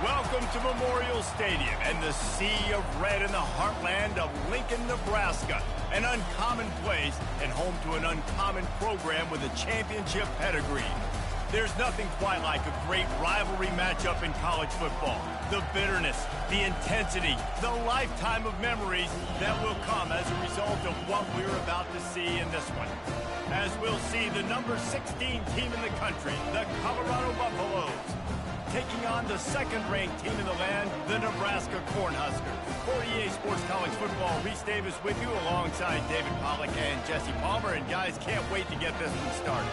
Welcome to Memorial Stadium and the sea of red in the heartland of Lincoln, Nebraska. An uncommon place and home to an uncommon program with a championship pedigree. There's nothing quite like a great rivalry matchup in college football. The bitterness, the intensity, the lifetime of memories that will come as a result of what we're about to see in this one. As we'll see the number 16 team in the country, the Colorado Buffaloes, taking on the second-ranked team in the land, the Nebraska Cornhuskers. 48 Sports College Football, Reese Davis with you alongside David Pollack and Jesse Palmer. And guys, can't wait to get this one started.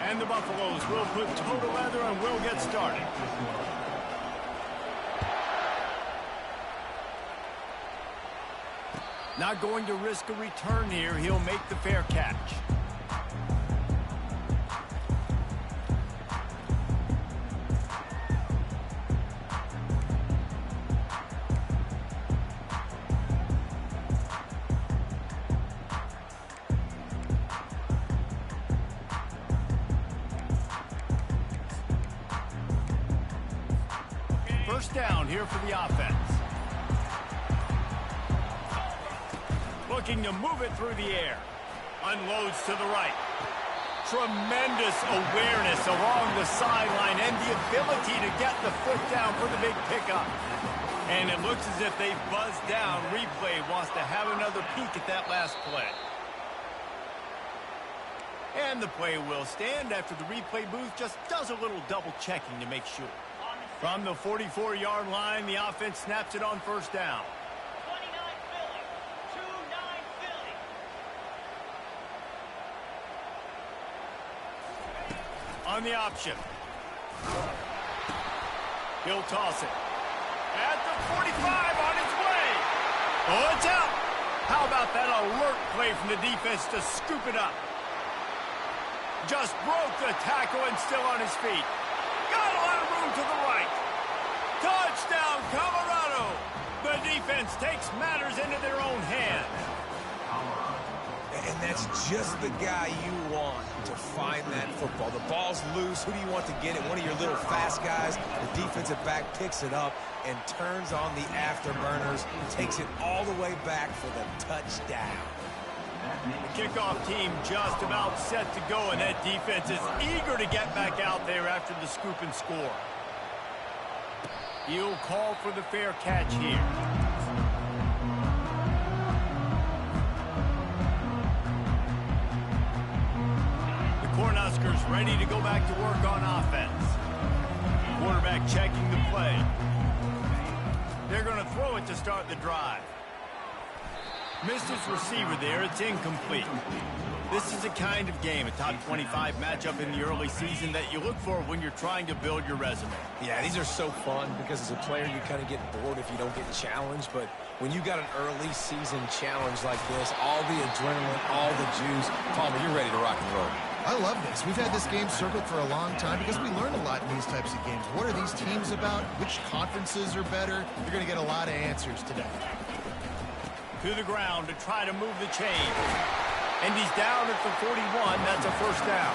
And the Buffaloes will put total leather and we'll get started. Not going to risk a return here. He'll make the fair catch. First down here for the offense. Looking to move it through the air. Unloads to the right. Tremendous awareness along the sideline and the ability to get the foot down for the big pickup. And it looks as if they've buzzed down. Replay wants to have another peek at that last play. And the play will stand after the replay booth just does a little double checking to make sure. From the 44-yard line, the offense snaps it on first down. 29 Philly. 2-9 Philly. On the option. He'll toss it. At the 45 on its way. Oh, it's out. How about that alert play from the defense to scoop it up? Just broke the tackle and still on his feet. Got a lot of room to the right. Touchdown, Colorado! The defense takes matters into their own hands. And that's just the guy you want to find that football. The ball's loose. Who do you want to get it? One of your little fast guys. The defensive back picks it up and turns on the afterburners. Takes it all the way back for the touchdown. The kickoff team just about set to go, and that defense is eager to get back out there after the scoop and score. He'll call for the fair catch here. The Cornhuskers ready to go back to work on offense. Quarterback checking the play. They're going to throw it to start the drive. Missed his receiver there. It's incomplete. This is a kind of game, a top 25 matchup in the early season that you look for when you're trying to build your resume. Yeah, these are so fun because as a player you kind of get bored if you don't get challenged. But when you got an early season challenge like this, all the adrenaline, all the juice, Palmer, you're ready to rock and roll. I love this. We've had this game circled for a long time because we learn a lot in these types of games. What are these teams about? Which conferences are better? You're going to get a lot of answers today. To the ground to try to move the chain. And he's down at the 41. That's a first down.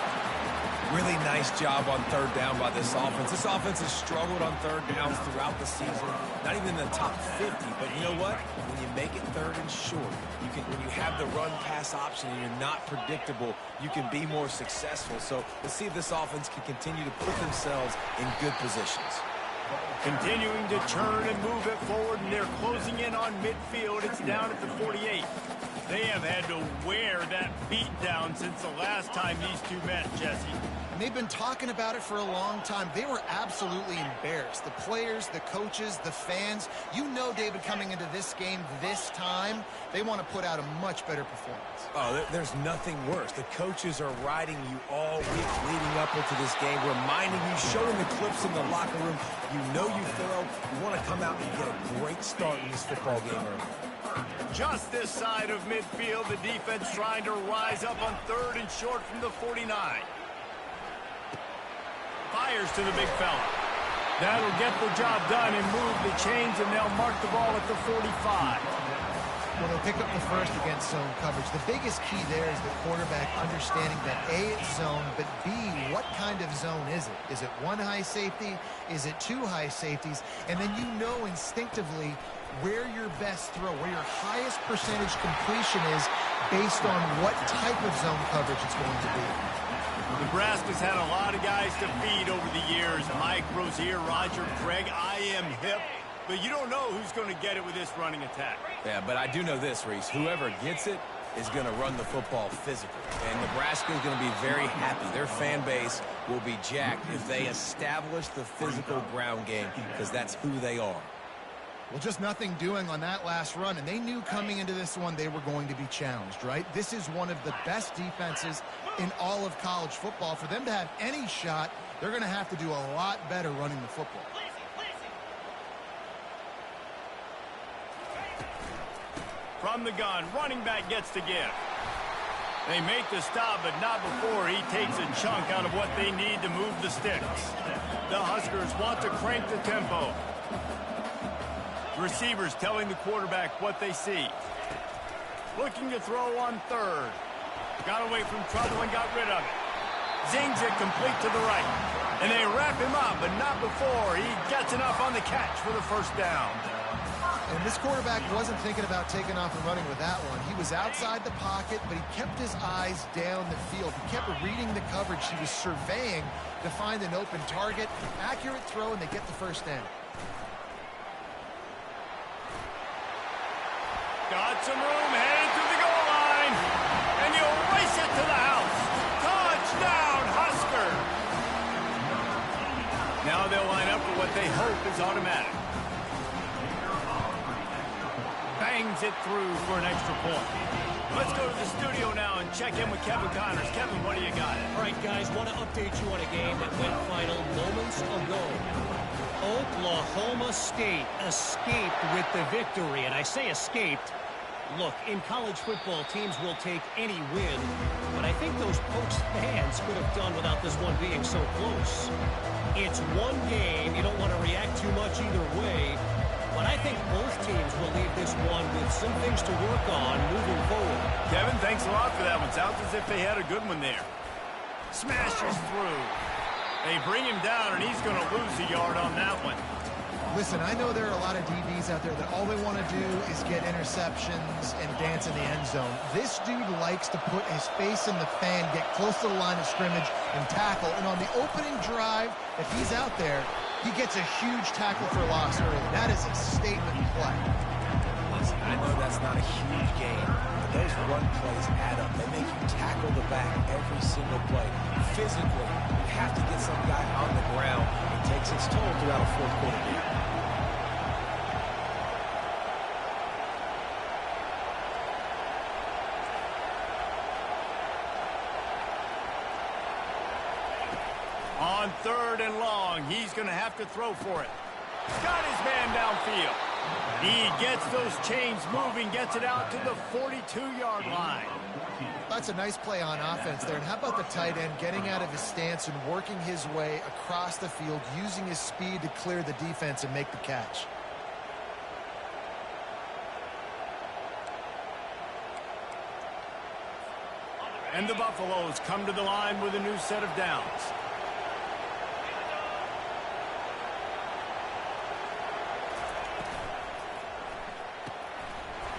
Really nice job on third down by this offense. This offense has struggled on third downs throughout the season. Not even in the top 50. But you know what? When you make it third and short, when you have the run-pass option and you're not predictable, you can be more successful. So let's see if this offense can continue to put themselves in good positions. Continuing to turn and move it forward, and they're closing in on midfield. It's down at the 48. They have had to wear that beat down since the last time these two met, Jesse. And they've been talking about it for a long time. They were absolutely embarrassed. The players, the coaches, the fans. You know, David, coming into this game this time, they want to put out a much better performance. Oh, there's nothing worse. The coaches are riding you all week leading up into this game, reminding you, showing the clips in the locker room. You know you failed. You want to come out and get a great start in this football game early. Just this side of midfield, the defense trying to rise up on 3rd and short from the 49. Fires to the big fella. That'll get the job done and move the chains, and they'll mark the ball at the 45. Well, they'll pick up the first against zone coverage. The biggest key there is the quarterback understanding that A, it's zone, but B, what kind of zone is it? Is it one high safety? Is it two high safeties? And then you know instinctively where your best throw, where your highest percentage completion is based on what type of zone coverage it's going to be. Nebraska's had a lot of guys to feed over the years. Mike Rozier, Roger Craig, I am hip. But you don't know who's going to get it with this running attack. Yeah, but I do know this, Reese. Whoever gets it is going to run the football physically. And Nebraska is going to be very happy. Their fan base will be jacked if they establish the physical ground game, because that's who they are. Well, just nothing doing on that last run, and they knew coming into this one they were going to be challenged, right? This is one of the best defenses in all of college football. For them to have any shot, they're going to have to do a lot better running the football. From the gun, running back gets to give. They make the stop, but not before he takes a chunk out of what they need to move the sticks. The Huskers want to crank the tempo. Receivers telling the quarterback what they see. Looking to throw on 3rd. Got away from trouble and got rid of it. Zings it complete to the right. And they wrap him up, but not before he gets enough on the catch for the first down. And this quarterback wasn't thinking about taking off and running with that one. He was outside the pocket, but he kept his eyes down the field. He kept reading the coverage. He was surveying to find an open target. Accurate throw, and they get the first down. Got some room, headed to the goal line. And you'll race it to the house. Touchdown, Husker! Now they'll line up for what they hope is automatic. Bangs it through for an extra point. Let's go to the studio now and check in with Kevin Connors. Kevin, what do you got? All right, guys, want to update you on a game that went final moments ago. Oklahoma State escaped with the victory, and I say escaped. Look, in college football, teams will take any win, but I think those Pokes fans could have done without this one being so close. It's one game. You don't want to react too much either way. But I think both teams will leave this one with some things to work on moving forward. Kevin, thanks a lot for that one. Sounds as if they had a good one there. Smashes through. They bring him down, and he's going to lose a yard on that one. Listen, I know there are a lot of DBs out there that all they want to do is get interceptions and dance in the end zone. This dude likes to put his face in the fan, get close to the line of scrimmage, and tackle. And on the opening drive, if he's out there, he gets a huge tackle for loss early. That is a statement play. Listen, I know that's not a huge game, but those run plays add up. They make you tackle the back every single play. Physically, you have to get some guy on the ground. It takes its toll throughout a fourth quarter game. On 3rd and long, he's going to have to throw for it. Got his man downfield. He gets those chains moving, gets it out to the 42-yard line. That's a nice play on offense there. And how about the tight end getting out of his stance and working his way across the field, using his speed to clear the defense and make the catch. And the Buffaloes come to the line with a new set of downs.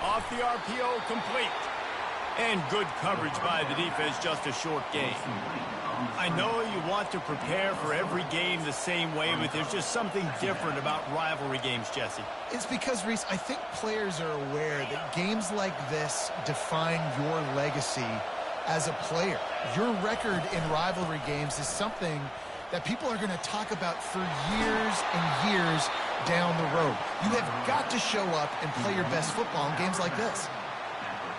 Off the RPO, complete. And good coverage by the defense, just a short gain. I know you want to prepare for every game the same way, but there's just something different about rivalry games, Jesse. It's because, Reese, I think players are aware that games like this define your legacy as a player. Your record in rivalry games is something that people are going to talk about for years and years down the road. You have got to show up and play your best football in games like this.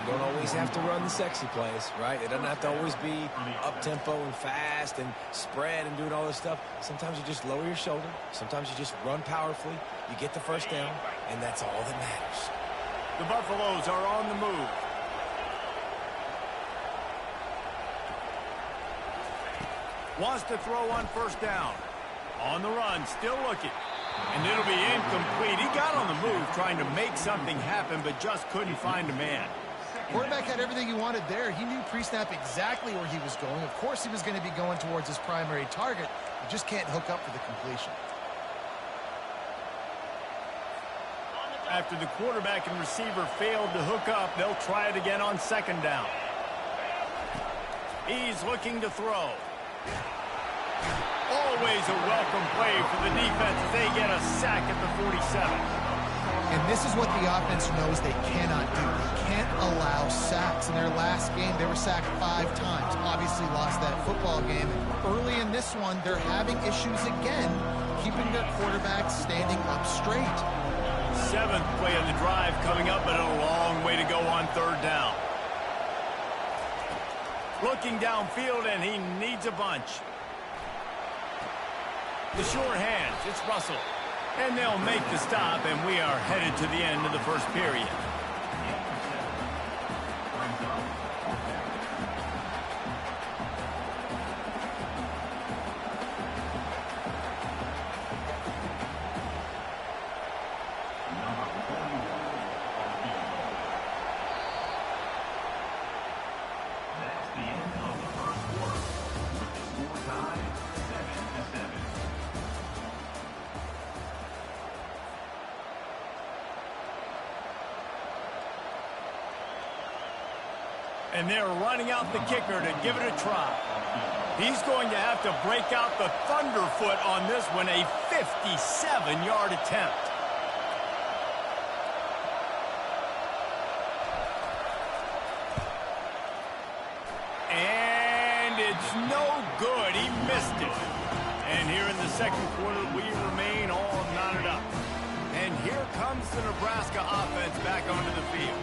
You don't always have to run the sexy plays, right? It doesn't have to always be up-tempo and fast and spread and doing all this stuff. Sometimes you just lower your shoulder. Sometimes you just run powerfully. You get the first down, and that's all that matters. The Buffaloes are on the move. Wants to throw on first down. On the run, still looking. And it'll be incomplete. He got on the move trying to make something happen, but just couldn't find a man. Quarterback had everything he wanted there. He knew pre-snap exactly where he was going. Of course, he was going to be going towards his primary target. He just can't hook up for the completion. After the quarterback and receiver failed to hook up, they'll try it again on second down. He's looking to throw. Always a welcome play for the defense as they get a sack at the 47. And this is what the offense knows they cannot do. They can't allow sacks. In their last game, they were sacked 5 times. Obviously lost that football game. Early in this one, they're having issues again, keeping their quarterback standing up straight. 7th play of the drive coming up, but a long way to go on third down. Looking downfield, and he needs a bunch. The short hands, it's Russell. And they'll make the stop, and we are headed to the end of the first period. And they're running out the kicker to give it a try. He's going to have to break out the thunderfoot on this one, a 57-yard attempt. And it's no good. He missed it. And here in the second quarter, we remain all knotted up. And here comes the Nebraska offense back onto the field.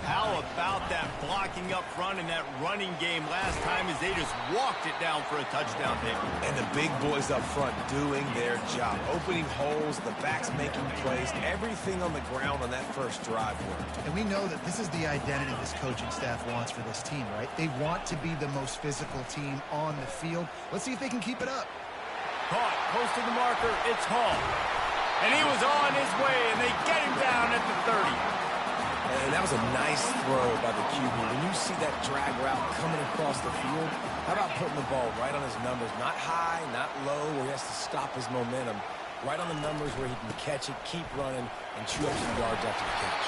How about that blocking up front and that running game last time as they just walked it down for a touchdown, David? And the big boys up front doing their job. Opening holes, the backs making plays, everything on the ground on that first drive worked. And we know that this is the identity this coaching staff wants for this team, right? They want to be the most physical team on the field. Let's see if they can keep it up. Caught, close to the marker, it's Hall. And he was on his way, and they get him down at the 30. And that was a nice throw by the QB. When you see that drag route coming across the field, how about putting the ball right on his numbers? Not high, not low, where he has to stop his momentum. Right on the numbers where he can catch it, keep running, and chew up some yards after the catch.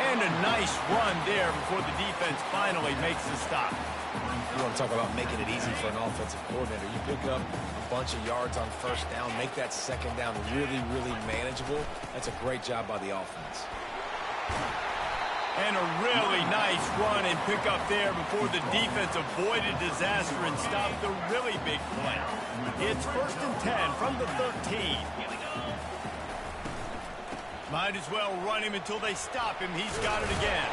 And a nice run there before the defense finally makes the stop. You want to talk about making it easy for an offensive coordinator. You pick up a bunch of yards on first down, make that second down really, really manageable. That's a great job by the offense. And a really nice run and pick up there before the defense avoided disaster and stopped the really big play. It's 1st and 10 from the 13. Might as well run him until they stop him. He's got it again.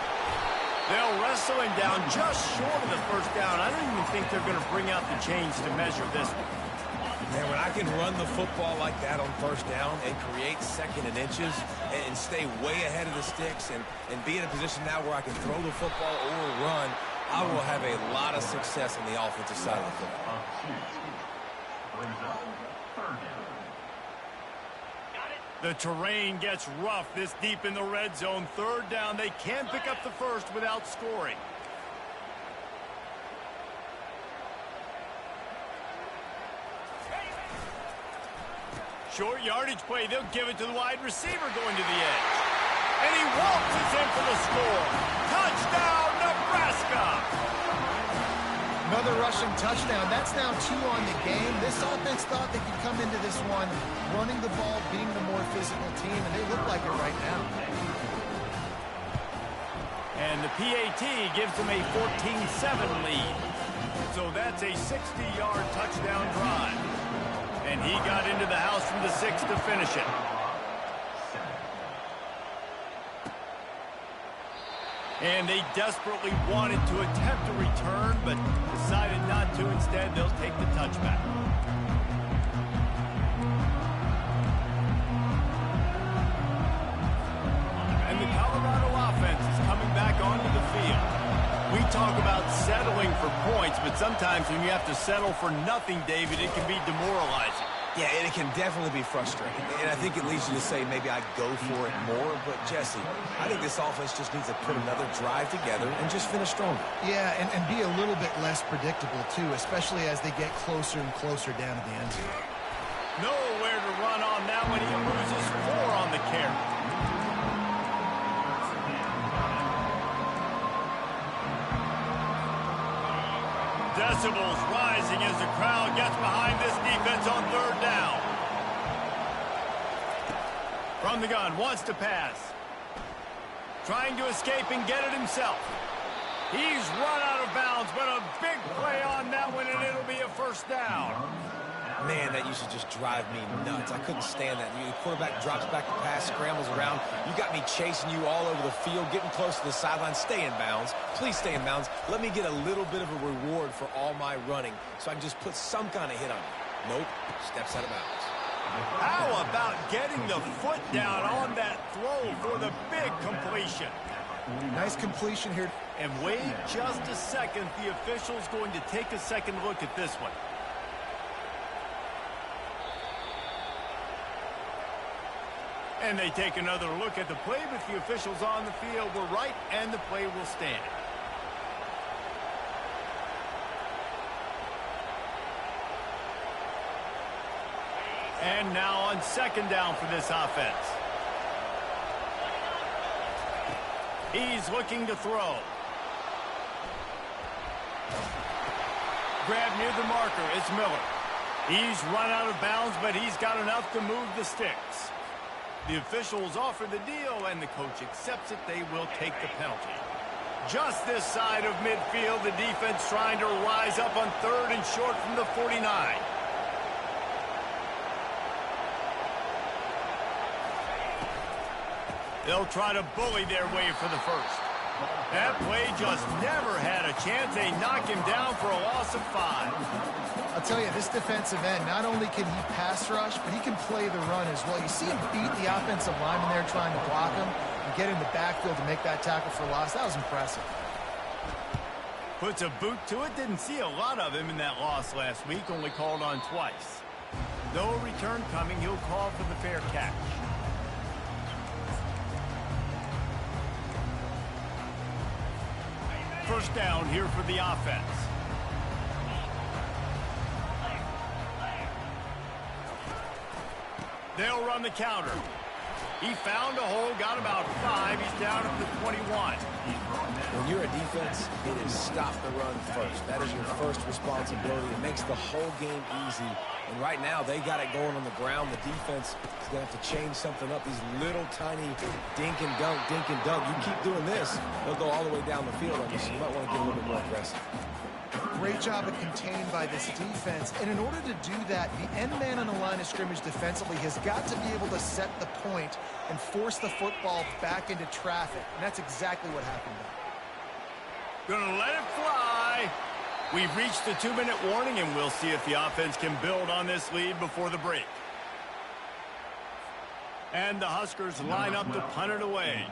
They'll wrestle him down just short of the first down. I don't even think they're going to bring out the chains to measure this one. Man, when I can run the football like that on first down and create second and inches and stay way ahead of the sticks and be in a position now where I can throw the football or run, I will have a lot of success on the offensive side of the football. The terrain gets rough this deep in the red zone. Third down, they can pick up the first without scoring. Short yardage play. They'll give it to the wide receiver going to the edge. And he waltzes in for the score. Touchdown, Nebraska! Another rushing touchdown. That's now 2 on the game. This offense thought they could come into this one running the ball, being the more physical team, and they look like it right now. And the PAT gives them a 14-7 lead. So that's a 60-yard touchdown drive. And he got into the house from the 6 to finish it. And they desperately wanted to attempt a return, but decided not to. Instead, they'll take the touchback. And the Colorado offense is coming back onto the field. We talk about settling for points, but sometimes when you have to settle for nothing, David, it can be demoralizing. Yeah, and it can definitely be frustrating. And I think it leads you to say maybe I'd go for it more. But, Jesse, I think this offense just needs to put another drive together and just finish stronger. Yeah, and be a little bit less predictable, too, especially as they get closer and closer down to the end zone. Nowhere to run on that one. He loses 4 on the carry. Decibels rising as the crowd gets behind this defense on 3rd down. From the gun, wants to pass. Trying to escape and get it himself. He's run out of bounds, but a big play on that one, and it'll be a 1st down. Man, that used to just drive me nuts. I couldn't stand that. The quarterback drops back to pass, scrambles around. You got me chasing you all over the field, getting close to the sideline. Stay in bounds. Please stay in bounds. Let me get a little bit of a reward for all my running so I can just put some kind of hit on you. Nope. Steps out of bounds. How about getting the foot down on that throw for the big completion? Nice completion here. And wait just a second. The official's going to take a second look at this one. And they take another look at the play, but the officials on the field were right, and the play will stand. And now on 2nd down for this offense. He's looking to throw. Grab near the marker. It's Miller. He's run out of bounds, but he's got enough to move the sticks. The officials offer the deal, and the coach accepts it. They will take the penalty. Just this side of midfield, the defense trying to rise up on 3rd and short from the 49. They'll try to bully their way for the 1st. That play just never had a chance. They knock him down for a loss of 5. I'll tell you, this defensive end, not only can he pass rush, but he can play the run as well. You see him beat the offensive lineman there trying to block him and get in the backfield to make that tackle for loss. That was impressive. Puts a boot to it. Didn't see a lot of him in that loss last week. Only called on twice. No return coming. He'll call for the fair catch. First down here for the offense. They'll run the counter. He found a hole, got about 5. He's down at the 21. When you're a defense, it is stop the run first. That is your first responsibility. It makes the whole game easy. And right now, they got it going on the ground. The defense is going to have to change something up. These little tiny dink and dunk, dink and dunk. You keep doing this, they'll go all the way down the field on you, so you might want to get a little bit more aggressive. Great job of contained by this defense. And in order to do that, the end man on the line of scrimmage defensively has got to be able to set the point and force the football back into traffic. And that's exactly what happened there. Gonna let it fly. We've reached the 2-minute warning, and we'll see if the offense can build on this lead before the break. And the Huskers line up to punt it away.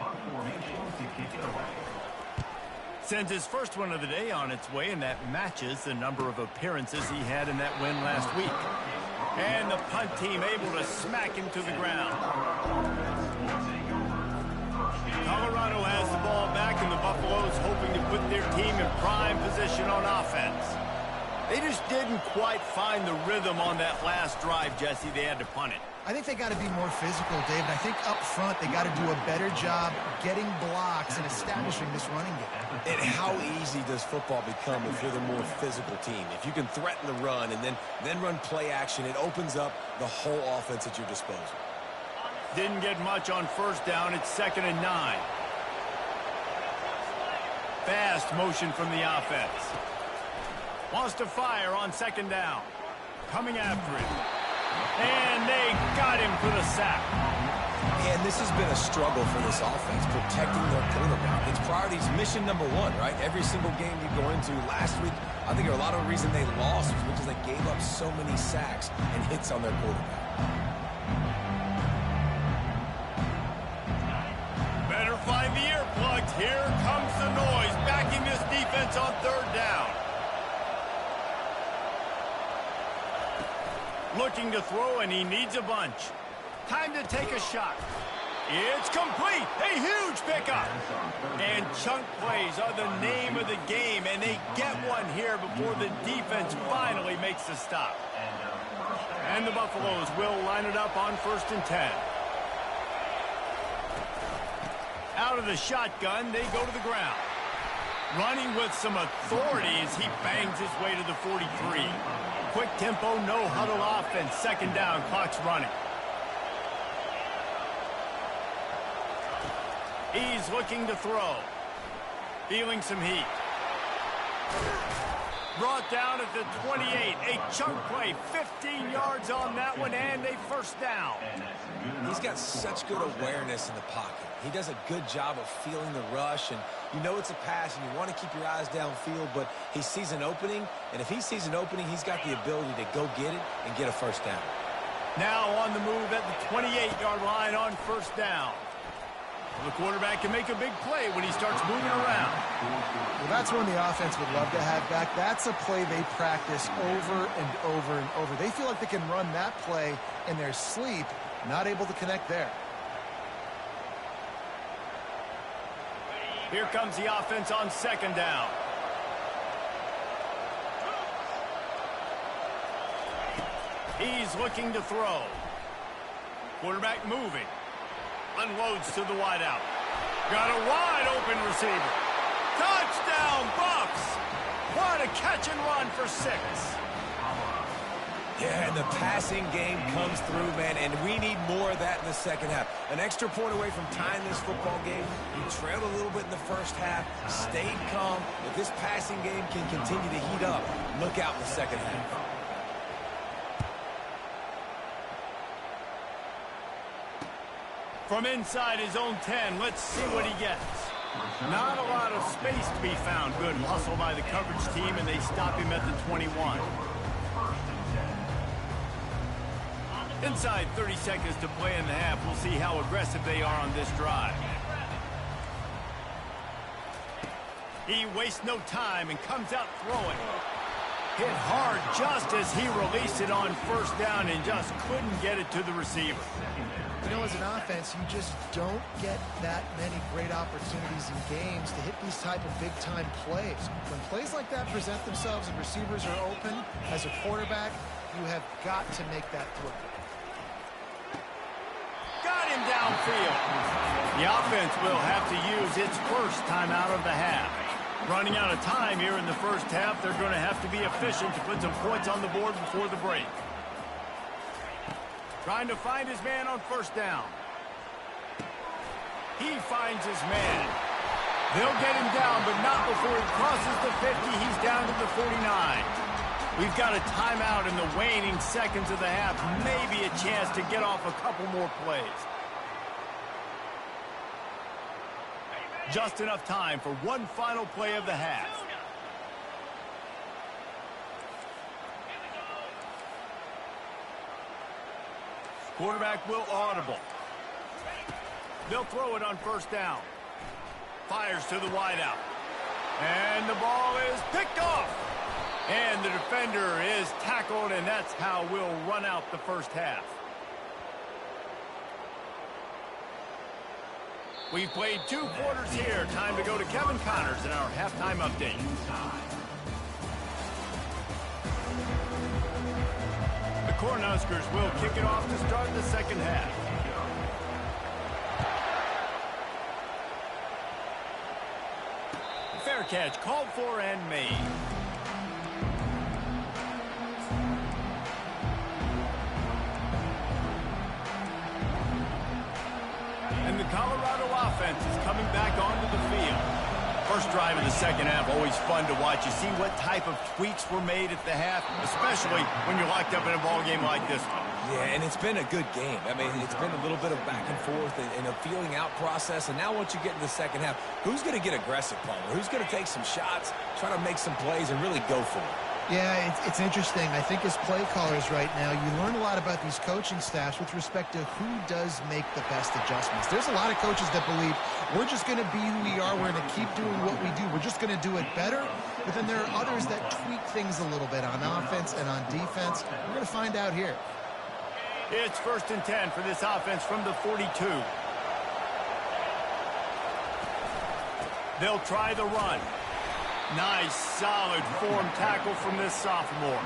Sends his first one of the day on its way, and that matches the number of appearances he had in that win last week. And the punt team able to smack him to the ground. Colorado has the ball back, and the Buffaloes hoping to put their team in prime position on offense. They just didn't quite find the rhythm on that last drive, Jesse. They had to punt it. I think they got to be more physical, David. I think up front they got to do a better job getting blocks and establishing this running game. And how easy does football become if you're the more physical team? If you can threaten the run and then run play action, it opens up the whole offense at your disposal. Didn't get much on first down. It's 2nd and 9. Fast motion from the offense. Wants to fire on 2nd down. Coming after him. And they got him for the sack. And this has been a struggle for this offense, protecting their quarterback. It's priorities mission number one, right? Every single game you go into. Last week, I think a lot of the reason they lost was because they gave up so many sacks and hits on their quarterback. Better find the earplugs. Here comes the noise, backing this defense on 3rd down. Looking to throw, and he needs a bunch. Time to take a shot. It's complete. A huge pickup. And chunk plays are the name of the game, and they get one here before the defense finally makes the stop. And the Buffaloes will line it up on 1st and 10. Out of the shotgun, they go to the ground. Running with some authority as he bangs his way to the 43. Quick tempo, no huddle offense. 2nd down, clock's running. He's looking to throw. Feeling some heat. Brought down at the 28. A chunk play, 15 yards on that one, and a 1st down. He's got such good awareness in the pocket. He does a good job of feeling the rush, and you know it's a pass, and you want to keep your eyes downfield, but he sees an opening, and if he sees an opening, he's got the ability to go get it and get a 1st down. Now on the move at the 28-yard line on 1st down. The quarterback can make a big play when he starts moving around. Well, that's one the offense would love to have back. That's a play they practice over and over and over. They feel like they can run that play in their sleep, not able to connect there. Here comes the offense on 2nd down. He's looking to throw. Quarterback moving. Unloads to the wideout. Got a wide open receiver. Touchdown, Buffs! What a catch and run for 6. Yeah, and the passing game comes through, man, and we need more of that in the 2nd half. An extra point away from tying this football game. You trailed a little bit in the 1st half, stayed calm. If this passing game can continue to heat up, look out in the 2nd half. From inside his own 10, let's see what he gets. Not a lot of space to be found. Good hustle by the coverage team, and they stop him at the 21. Inside 30 seconds to play in the half. We'll see how aggressive they are on this drive. He wastes no time and comes out throwing. Hit hard just as he released it on 1st down and just couldn't get it to the receiver. You know, as an offense, you just don't get that many great opportunities in games to hit these type of big-time plays. When plays like that present themselves and receivers are open, as a quarterback, you have got to make that throw. Got him downfield. The offense will have to use its 1st timeout of the half. Running out of time here in the 1st half, they're going to have to be efficient to put some points on the board before the break. Trying to find his man on 1st down. He finds his man. They'll get him down, but not before he crosses the 50. He's down to the 49. We've got a timeout in the waning seconds of the half. Maybe a chance to get off a couple more plays. Just enough time for one final play of the half. Quarterback will audible. They'll throw it on 1st down. Fires to the wideout. And the ball is picked off. And the defender is tackled, and that's how we'll run out the 1st half. We've played 2 quarters here. Time to go to Kevin Connors in our halftime update. Cornhuskers will kick it off to start the second half. Fair catch called for and made. And the Colorado offense is coming back onto the field. First drive of the second half, always fun to watch. You see what type of tweaks were made at the half, especially when you're locked up in a ball game like this one. Yeah, and it's been a good game. I mean, it's been a little bit of back and forth and a feeling out process. And now once you get in the second half, who's going to get aggressive, Palmer? Who's going to take some shots, try to make some plays, and really go for it? Yeah, it's interesting. I think as play callers right now, you learn a lot about these coaching staffs with respect to who does make the best adjustments. There's a lot of coaches that believe we're just going to be who we are. We're going to keep doing what we do. We're just going to do it better. But then there are others that tweak things a little bit on offense and on defense. We're going to find out here. It's 1st and 10 for this offense from the 42. They'll try the run. Nice, solid form tackle from this sophomore.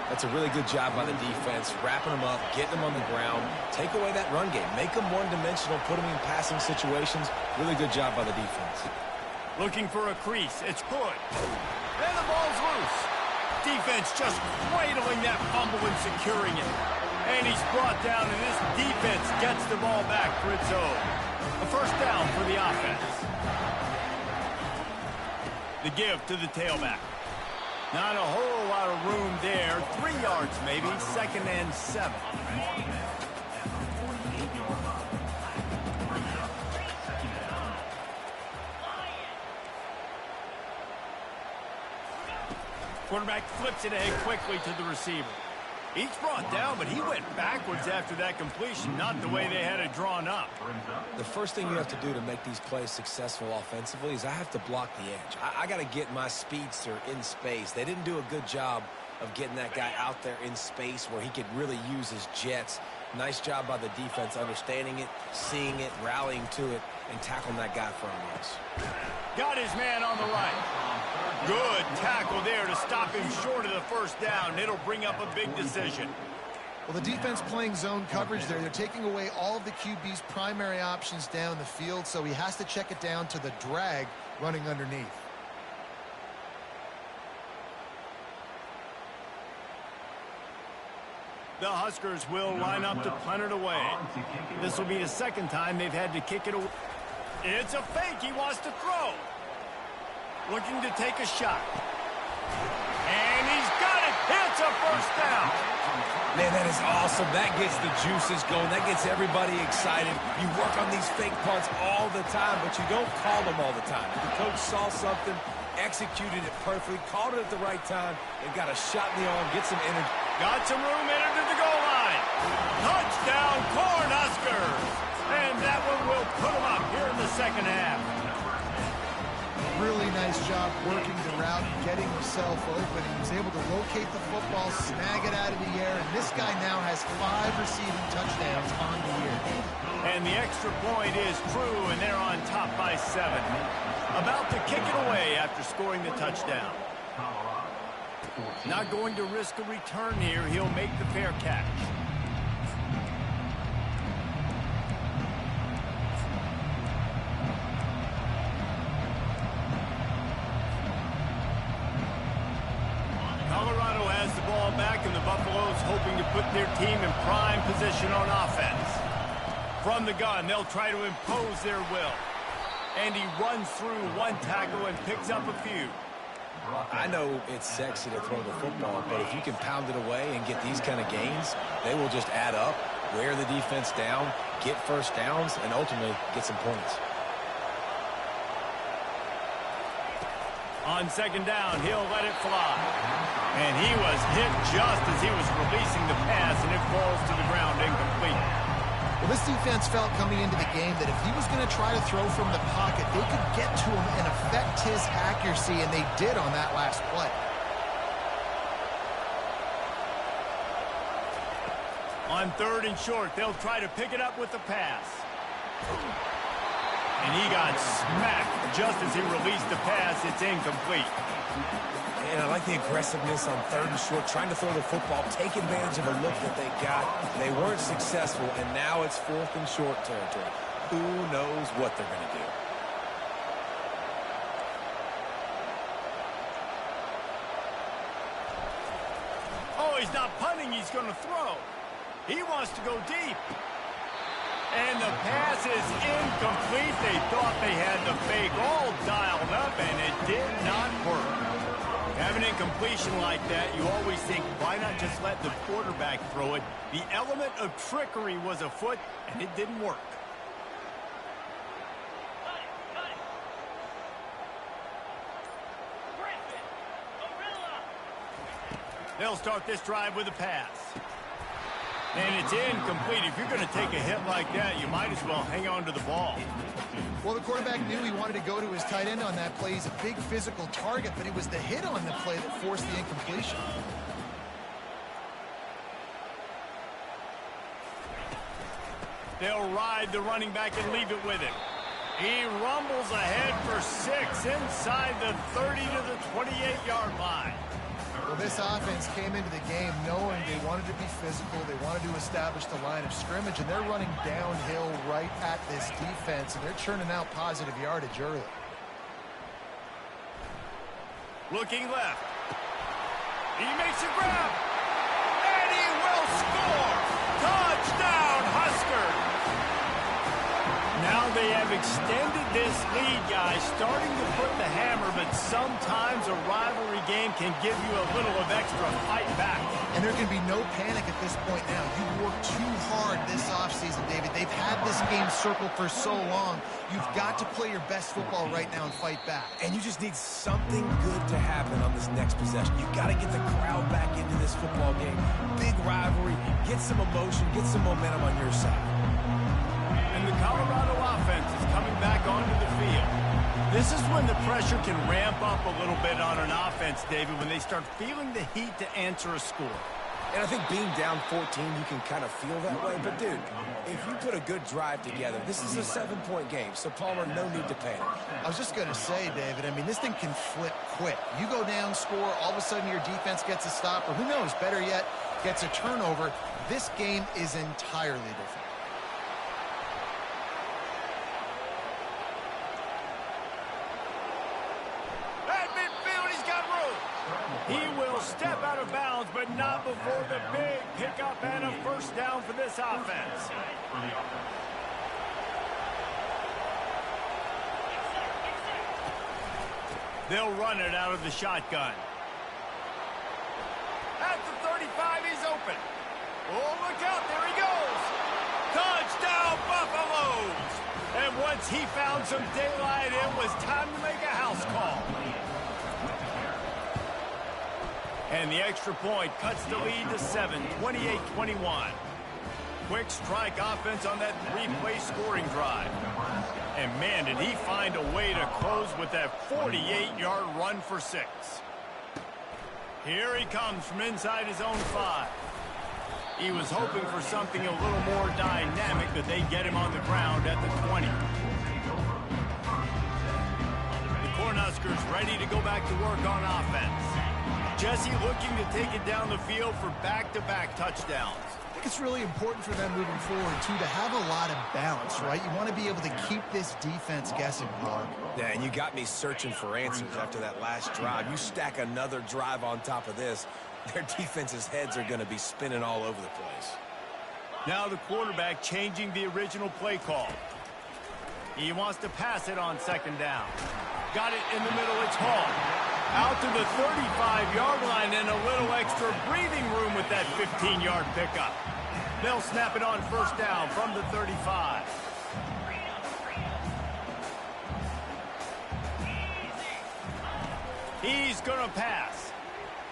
That's a really good job by the defense, wrapping them up, getting them on the ground, take away that run game, make them one-dimensional, put them in passing situations. Really good job by the defense. Looking for a crease. It's good. And the ball's loose. Defense just cradling that fumble and securing it. And he's brought down, and this defense gets the ball back for its own. A first down for the offense. The give to the tailback. Not a whole lot of room there. 3 yards maybe. 2nd and 7. Quarterback flips it ahead quickly to the receiver. Each brought down, but he went backwards after that completion, not the way they had it drawn up. The first thing you have to do to make these plays successful offensively is I have to block the edge. I got to get my speedster in space. They didn't do a good job of getting that guy out there in space where he could really use his jets. Nice job by the defense understanding it, seeing it, rallying to it, and tackling that guy for a loss. Got his man on the right. Good tackle there to stop him short of the first down. It'll bring up a big decision. Well, the defense playing zone coverage there. They're taking away all of the QB's primary options down the field, so he has to check it down to the drag running underneath. The Huskers will line up to punt it away. This will be the second time they've had to kick it away. It's a fake. He wants to throw. Looking to take a shot. And he's got it. It's a first down. Man, that is awesome. That gets the juices going. That gets everybody excited. You work on these fake punts all the time, but you don't call them all the time. If the coach saw something, executed it perfectly, called it at the right time, and got a shot in the arm, get some energy. Got some room, entered to the goal line. Touchdown, Cornhuskers. And that one will put them up here in the second half. Really nice job working the route and getting himself open. He was able to locate the football, snag it out of the air, and this guy now has 5 receiving touchdowns on the year. And the extra point is true, and they're on top by 7. About to kick it away after scoring the touchdown. Not going to risk a return here. He'll make the fair catch. Colorado has the ball back, and the Buffaloes hoping to put their team in prime position on offense. From the gun, they'll try to impose their will. And he runs through one tackle and picks up a few. I know it's sexy to throw the football, but if you can pound it away and get these kind of gains, they will just add up, wear the defense down, get first downs, and ultimately get some points. On second down, he'll let it fly. And he was hit just as he was releasing the pass, and it falls to the ground incomplete. Well, this defense felt coming into the game that if he was going to try to throw from the pocket, they could get to him and affect his accuracy, and they did on that last play. On 3rd and short, they'll try to pick it up with the pass. And he got smacked just as he released the pass. It's incomplete. And I like the aggressiveness on 3rd and short, trying to throw the football, take advantage of a look that they got. They weren't successful, and now it's 4th and short territory. Who knows what they're going to do? Oh, he's not punting. He's going to throw. He wants to go deep. And the pass is incomplete. They thought they had the fake all dialed up, and it did not work. Having an incompletion like that, you always think, why not just let the quarterback throw it? The element of trickery was afoot, and it didn't work. They'll start this drive with a pass. And it's incomplete. If you're going to take a hit like that, you might as well hang on to the ball. Well, the quarterback knew he wanted to go to his tight end on that play. He's a big physical target, but it was the hit on the play that forced the incompletion. They'll ride the running back and leave it with him. He rumbles ahead for 6 inside the 30 to the 28-yard line. Well, this offense came into the game knowing they wanted to be physical, they wanted to establish the line of scrimmage, and they're running downhill right at this defense, and they're churning out positive yardage early. Looking left. He makes a grab. And he will score. Touchdown, Huskers. Now they have extended this lead, guys, starting to put the hammer, but sometimes a rivalry game can give you a little of extra fight back. And there can be no panic at this point now. You've worked too hard this offseason, David. They've had this game circled for so long. You've got to play your best football right now and fight back. And you just need something good to happen on this next possession. You got to get the crowd back into this football game. Big rivalry. Get some emotion. Get some momentum on your side. And the Colorado offense is coming back onto the field. This is when the pressure can ramp up a little bit on an offense, David, when they start feeling the heat to answer a score. And I think being down 14, you can kind of feel that way. But, dude, if you put a good drive together, this is a 7-point game. So, Palmer, no need to panic. I was just going to say, David, I mean, this thing can flip quick. You go down, score, all of a sudden your defense gets a stop, or who knows, better yet, gets a turnover. This game is entirely different. He will step out of bounds, but not before the big pickup and a first down for this offense. They'll run it out of the shotgun. At the 35, he's open. Oh, look out, there he goes. Touchdown, Buffaloes. And once he found some daylight, it was time to make a house call. And the extra point cuts the lead to 7, 28-21. Quick strike offense on that 3-play scoring drive. And, man, did he find a way to close with that 48-yard run for 6. Here he comes from inside his own 5. He was hoping for something a little more dynamic, but they get him on the ground at the 20. The Cornhuskers ready to go back to work on offense. Jesse looking to take it down the field for back-to-back touchdowns. I think it's really important for them moving forward, too, to have a lot of balance, right? You want to be able to keep this defense guessing, Mark. Yeah, and you got me searching for answers after that last drive. You stack another drive on top of this, their defense's heads are going to be spinning all over the place. Now the quarterback changing the original play call. He wants to pass it on 2nd down. Got it in the middle, it's Hall. Out to the 35-yard line and a little extra breathing room with that 15-yard pickup. They'll snap it on 1st down from the 35. He's going to pass.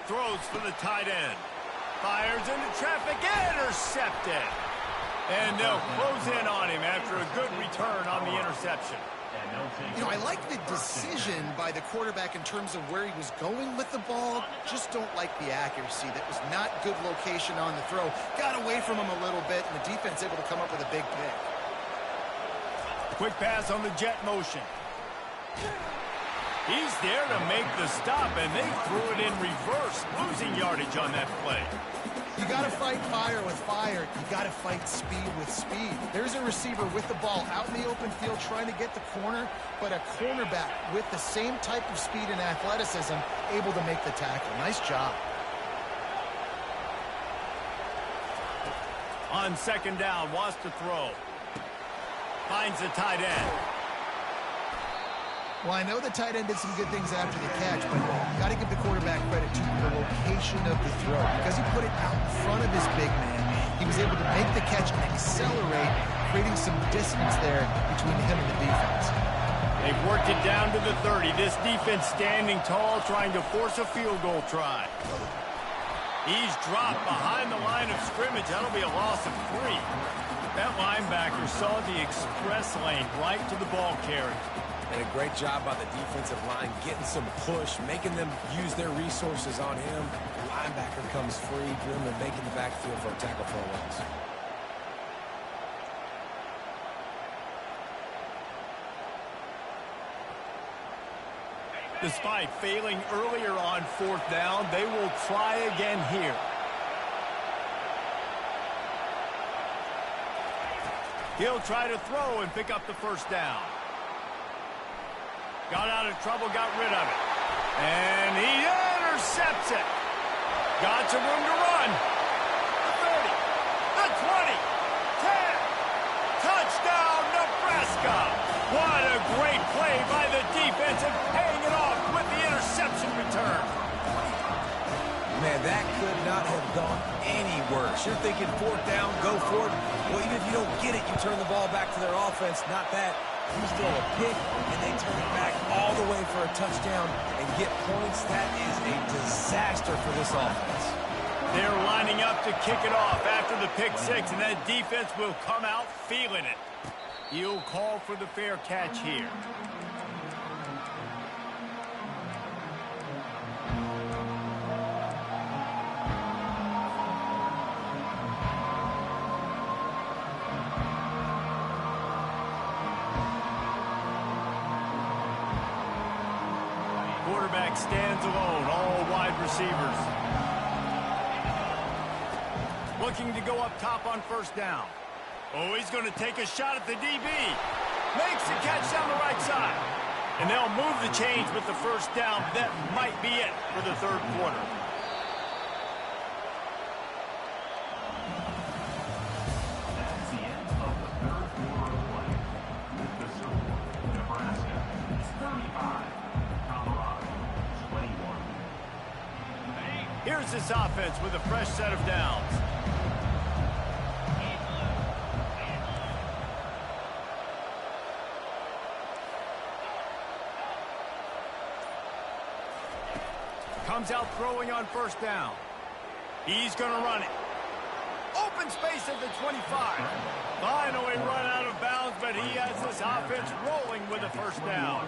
Throws for the tight end. Fires into traffic, intercepted. And they'll close in on him after a good return on the interception. You know, I like the decision by the quarterback in terms of where he was going with the ball. Just don't like the accuracy. That was not good location on the throw. Got away from him a little bit, and the defense able to come up with a big pick. Quick pass on the jet motion. He's there to make the stop, and they threw it in reverse, losing yardage on that play. You got to fight fire with fire. You got to fight speed with speed. There's a receiver with the ball out in the open field trying to get the corner, but a cornerback with the same type of speed and athleticism able to make the tackle. Nice job. On second down, wants to throw. Finds the tight end. Well, I know the tight end did some good things after the catch, but you got to give the quarterback credit to the location of the throw. Because he put it out in front of his big man, he was able to make the catch and accelerate, creating some distance there between him and the defense. They've worked it down to the 30. This defense standing tall, trying to force a field goal try. He's dropped behind the line of scrimmage. That'll be a loss of 3. That linebacker saw the express lane right to the ball carrier. And a great job by the defensive line, getting some push, making them use their resources on him. The linebacker comes free, Grim, and making the backfield for a tackle for a loss. Despite failing earlier on fourth down, they will try again here. He'll try to throw and pick up the first down. Got out of trouble, got rid of it. And he intercepts it. Got some room to run. The 30, the 20, 10. Touchdown, Nebraska. What a great play by the defense and paying it off with the interception return. Man, that could not have gone any worse. You're thinking fourth down, go for it. Well, even if you don't get it, you turn the ball back to their offense. Not that. You throw a pick, and they turn it back all the way for a touchdown and get points. That is a disaster for this offense. They're lining up to kick it off after the pick 6, and that defense will come out feeling it. He'll call for the fair catch here. Quarterback stands alone, all wide receivers. Looking to go up top on first down. Oh, he's going to take a shot at the DB. Makes the catch down the right side. And they'll move the chains with the first down. That might be it for the third quarter. That's the end of the third quarter of play. With the score, Nebraska is 35, Colorado 21. Here's this offense with a fresh set of downs. Comes out throwing on first down. He's going to run it. Open space at the 25. Finally run out of bounds, but he has this offense rolling with a first down.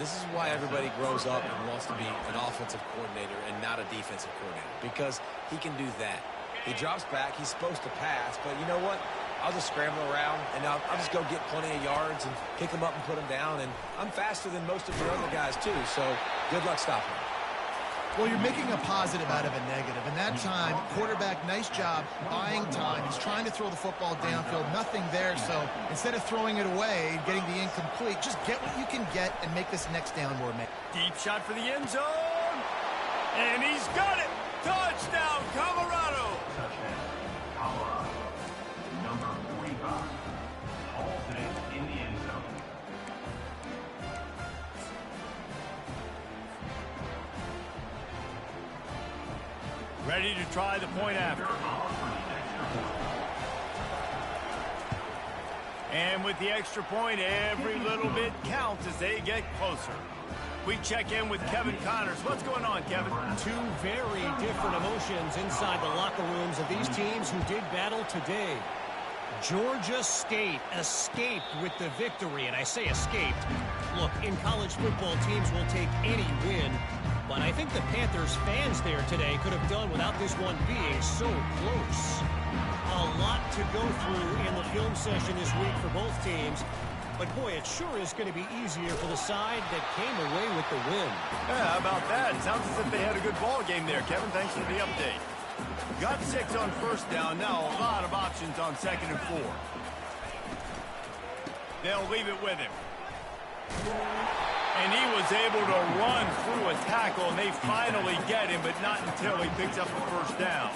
This is why everybody grows up and wants to be an offensive coordinator and not a defensive coordinator, because he can do that. He drops back. He's supposed to pass, but you know what? I'll just scramble around, and I'll just go get plenty of yards and pick them up and put them down, and I'm faster than most of your other guys, too, so good luck stopping me. Well, you're making a positive out of a negative. And that time, quarterback, nice job, buying time. He's trying to throw the football downfield. Nothing there, so instead of throwing it away, getting the incomplete, just get what you can get and make this next down more manageable. Deep shot for the end zone. And he's got it. Touchdown, Colorado. Touchdown, Colorado. Number 45. Halted it in the end zone. Ready to try the point after. And with the extra point, every little bit counts as they get closer. We check in with Kevin Connors. What's going on, Kevin? Two very different emotions inside the locker rooms of these teams who did battle today. Georgia State escaped with the victory, and I say escaped. Look, in college football, teams will take any win, but I think the Panthers fans there today could have done without this one being so close. A lot to go through in the film session this week for both teams. But boy, it sure is going to be easier for the side that came away with the win. Yeah, how about that? Sounds as if they had a good ball game there, Kevin. Thanks for the update. Got 6 on first down. Now a lot of options on 2nd and 4. They'll leave it with him. And he was able to run through a tackle, and they finally get him, but not until he picks up the first down.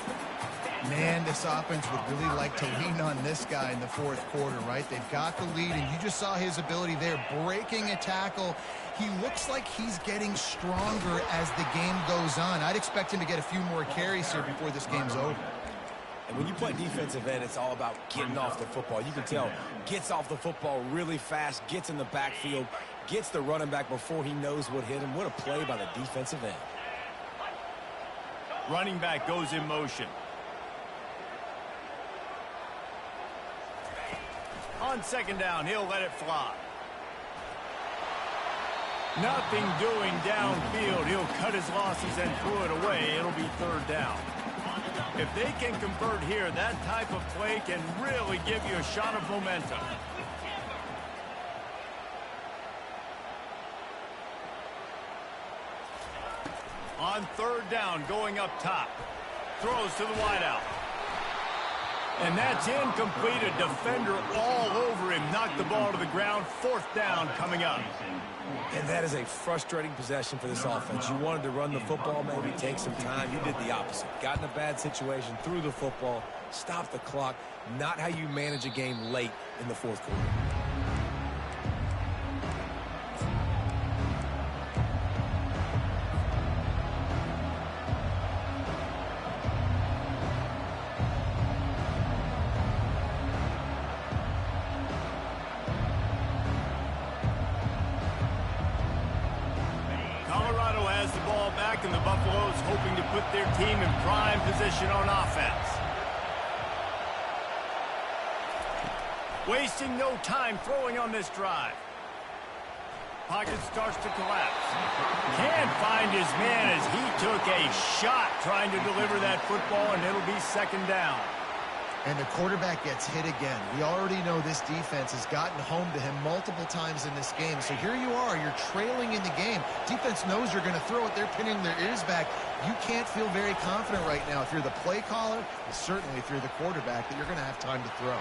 Man, this offense would really like to lean on this guy in the fourth quarter, right? They've got the lead, and you just saw his ability there, breaking a tackle. He looks like he's getting stronger as the game goes on. I'd expect him to get a few more carries here before this game's over. And when you play defensive end, it's all about getting off the football. You can tell, gets off the football really fast, gets in the backfield, gets the running back before he knows what hit him. What a play by the defensive end. Running back goes in motion. On 2nd down, he'll let it fly. Nothing doing downfield. He'll cut his losses and throw it away. It'll be 3rd down. If they can convert here, that type of play can really give you a shot of momentum. On 3rd down, going up top. Throws to the wideout. And that's incomplete. A defender all over him. Knocked the ball to the ground. 4th down coming up. And that is a frustrating possession for this offense. You wanted to run the football, maybe take some time. You did the opposite. Got in a bad situation, threw the football, stopped the clock. Not how you manage a game late in the 4th quarter. And the Buffaloes hoping to put their team in prime position on offense. Wasting no time throwing on this drive. Pocket starts to collapse. Can't find his man as he took a shot trying to deliver that football, and it'll be 2nd down. And the quarterback gets hit again. We already know this defense has gotten home to him multiple times in this game. So here you are, you're trailing in the game. Defense knows you're going to throw it. They're pinning their ears back. You can't feel very confident right now if you're the play caller, and certainly if you're the quarterback, that you're going to have time to throw.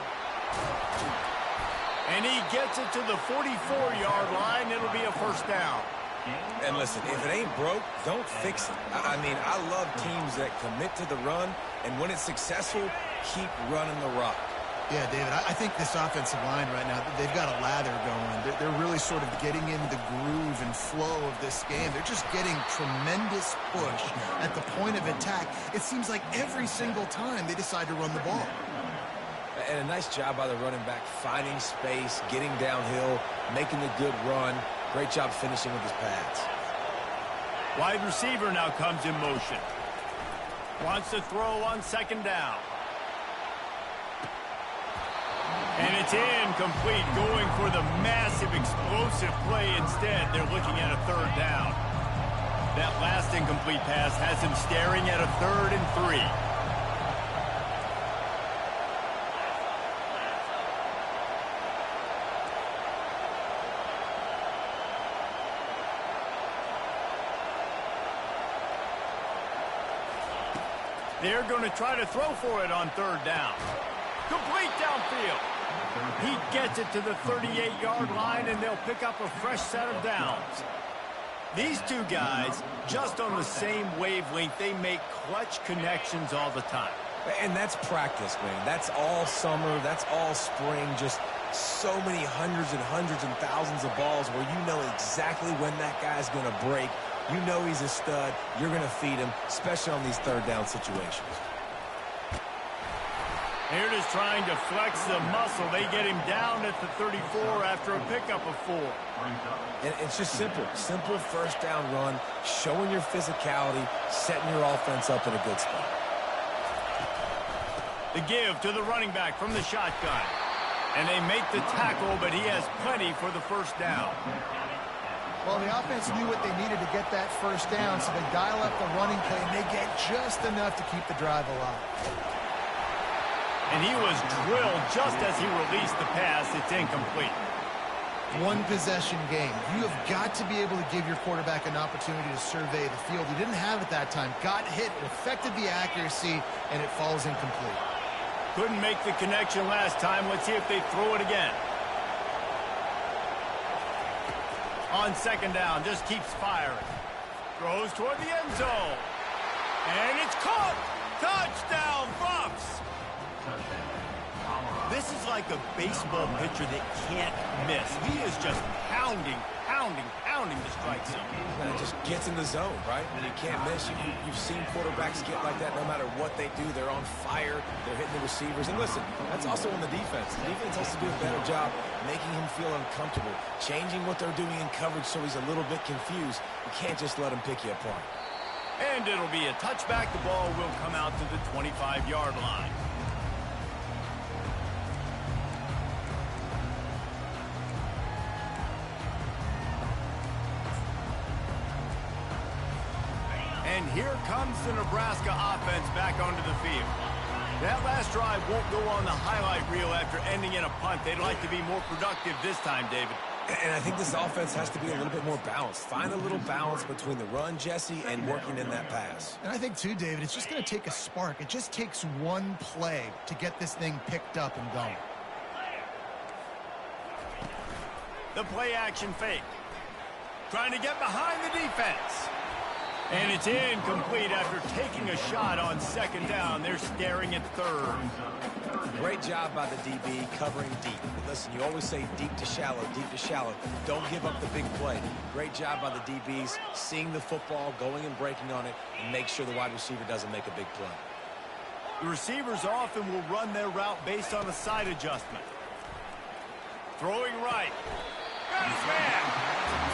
And he gets it to the 44-yard line. It'll be a 1st down. And listen, if it ain't broke, don't fix it. I mean, I love teams that commit to the run, and when it's successful, keep running the rock. Yeah, David, I think this offensive line right now, they've got a lather going. They're really sort of getting in the groove and flow of this game. They're just getting tremendous push at the point of attack. It seems like every single time they decide to run the ball. And a nice job by the running back, finding space, getting downhill, making the good run. Great job finishing with his pads. Wide receiver now comes in motion. Wants to throw on 2nd down. And it's incomplete, going for the massive explosive play instead. They're looking at a 3rd down. That last incomplete pass has him staring at a 3rd and 3. They're going to try to throw for it on 3rd down. Complete downfield. He gets it to the 38-yard line, and they'll pick up a fresh set of downs. These two guys, just on the same wavelength, they make clutch connections all the time. And that's practice, man. That's all summer. That's all spring. Just so many hundreds and thousands of balls where you know exactly when that guy's going to break. You know he's a stud. You're going to feed him, especially on these 3rd down situations. They're just trying to flex the muscle. They get him down at the 34 after a pickup of 4. And it's just simple. Simple 1st down run, showing your physicality, setting your offense up in a good spot. The give to the running back from the shotgun. And they make the tackle, but he has plenty for the 1st down. Well, the offense knew what they needed to get that 1st down, so they dial up the running play, and they get just enough to keep the drive alive. And he was drilled just as he released the pass. It's incomplete. one-possession game. You have got to be able to give your quarterback an opportunity to survey the field. He didn't have it that time. Got hit, it affected the accuracy, and it falls incomplete. Couldn't make the connection last time. Let's see if they throw it again. On second down, just keeps firing. Throws toward the end zone. And it's caught! Touchdown, Bucks! This is like a baseball pitcher that can't miss. He is just pounding the strike zone. And it just gets in the zone, right? When you can't miss, you've seen quarterbacks get like that no matter what they do. They're on fire. They're hitting the receivers. And listen, that's also on the defense. The defense has to do a better job making him feel uncomfortable, changing what they're doing in coverage so he's a little bit confused. You can't just let him pick you apart. And it'll be a touchback. The ball will come out to the 25-yard line. And here comes the Nebraska offense back onto the field. That last drive won't go on the highlight reel after ending in a punt. They'd like to be more productive this time, David. And I think this offense has to be a little bit more balanced. Find a little balance between the run, Jesse, and working in that pass. And I think, too, David, it's just going to take a spark. It just takes one play to get this thing picked up and going. The play action fake. Trying to get behind the defense. And it's incomplete after taking a shot on second down. They're staring at third. Great job by the DB covering deep. Listen, you always say deep to shallow, deep to shallow. Don't give up the big play. Great job by the DBs seeing the football, going and breaking on it, and make sure the wide receiver doesn't make a big play. The receivers often will run their route based on a side adjustment. Throwing right. Got his man.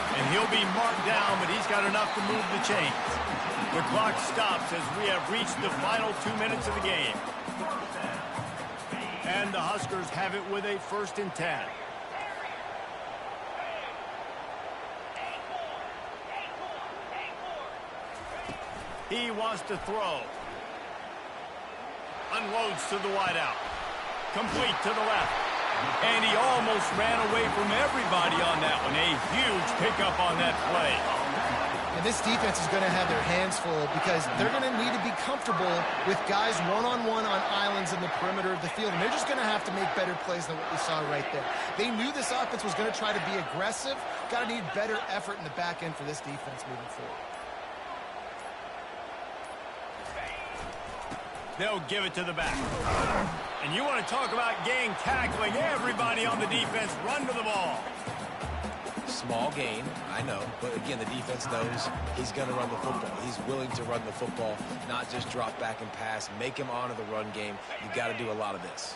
And he'll be marked down, but he's got enough to move the chains. The clock stops as we have reached the final 2 minutes of the game. And the Huskers have it with a 1st and 10. He wants to throw. Unloads to the wideout. Complete to the left. And he almost ran away from everybody on that one. A huge pickup on that play. And this defense is going to have their hands full because they're going to need to be comfortable with guys one-on-one on islands in the perimeter of the field. And they're just going to have to make better plays than what we saw right there. They knew this offense was going to try to be aggressive. Got to need better effort in the back end for this defense moving forward. They'll give it to the back. And you want to talk about gang tackling. Everybody on the defense run to the ball. Small gain, I know. But again, the defense knows he's going to run the football. He's willing to run the football, not just drop back and pass. Make him honor the run game. You got to do a lot of this.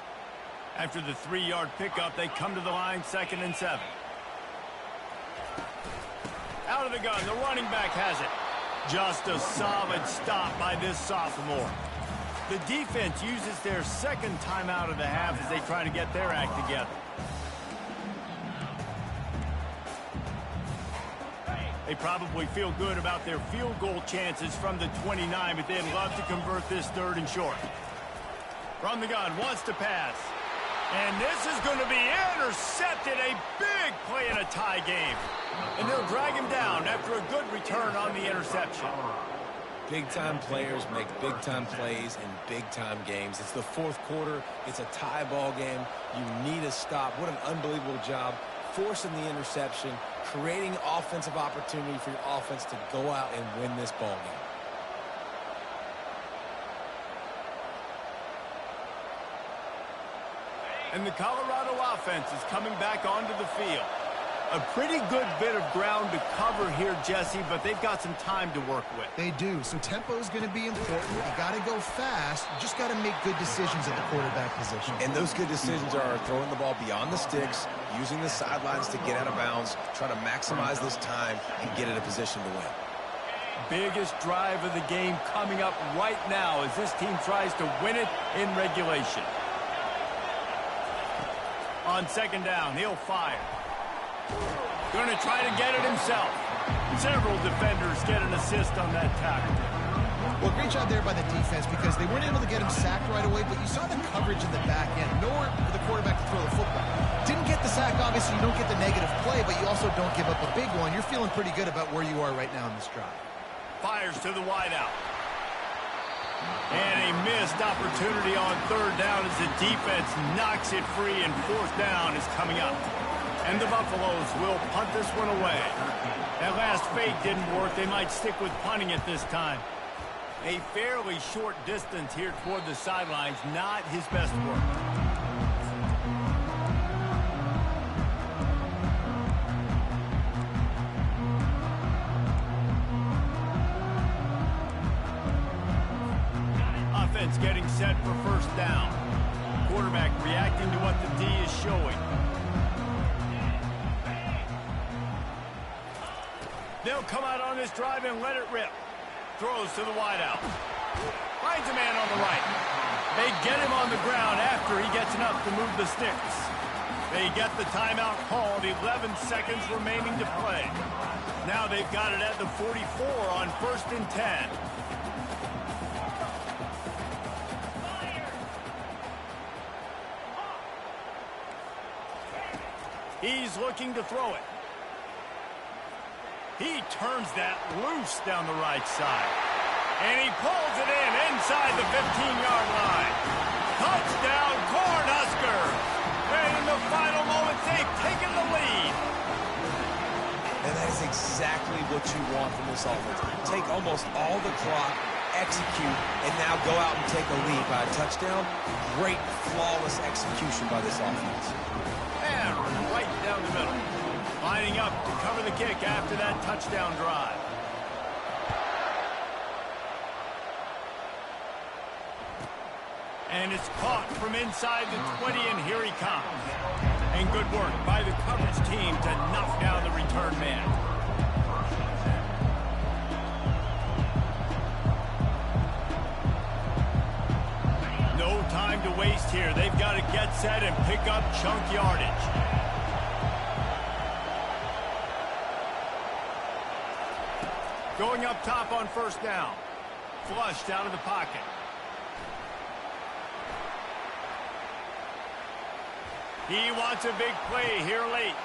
After the 3-yard pickup, they come to the line, 2nd and 7. Out of the gun, the running back has it. Just a solid stop by this sophomore. The defense uses their 2nd timeout of the half as they try to get their act together. They probably feel good about their field goal chances from the 29, but they'd love to convert this 3rd and short. From the gun, wants to pass. And this is going to be intercepted. A big play in a tie game. And they'll drag him down after a good return on the interception. Big-time players make big-time plays in big-time games. It's the 4th quarter. It's a tie ball game. You need a stop. What an unbelievable job forcing the interception, creating offensive opportunity for your offense to go out and win this ball game. And the Colorado offense is coming back onto the field. A pretty good bit of ground to cover here, Jesse, but they've got some time to work with. They do. So tempo is going to be important. You got to go fast. You just got to make good decisions at the quarterback position. And those good decisions are throwing the ball beyond the sticks, using the sidelines to get out of bounds, try to maximize this time and get in a position to win. Biggest drive of the game coming up right now as this team tries to win it in regulation. On 2nd down, he'll fire. Going to try to get it himself. Several defenders get an assist on that tackle. Well, great job there by the defense because they weren't able to get him sacked right away, but you saw the coverage in the back end. Nowhere for the quarterback to throw the football. Didn't get the sack on obviously you don't get the negative play, but you also don't give up a big one. You're feeling pretty good about where you are right now in this drive. Fires to the wideout. And a missed opportunity on third down as the defense knocks it free, and fourth down is coming up. And the Buffaloes will punt this one away. That last fake didn't work. They might stick with punting it this time. A fairly short distance here toward the sidelines. Not his best work. Offense getting set for first down. Quarterback reacting to what the D is showing. They'll come out on this drive and let it rip. Throws to the wideout. Finds a man on the right. They get him on the ground after he gets enough to move the sticks. They get the timeout called. 11 seconds remaining to play. Now they've got it at the 44 on 1st and 10. He's looking to throw it. He turns that loose down the right side. And he pulls it in inside the 15-yard line. Touchdown, Cornhuskers! And in the final moments, they've taken the lead. And that is exactly what you want from this offense. Take almost all the clock, execute, and now go out and take a lead by a touchdown. Great, flawless execution by this offense. And right down the middle. Lining up to cover the kick after that touchdown drive. And it's caught from inside the 20, and here he comes. And good work by the coverage team to knock down the return man. No time to waste here. They've got to get set and pick up chunk yardage. Going up top on first down. Flushed out of the pocket. He wants a big play here late.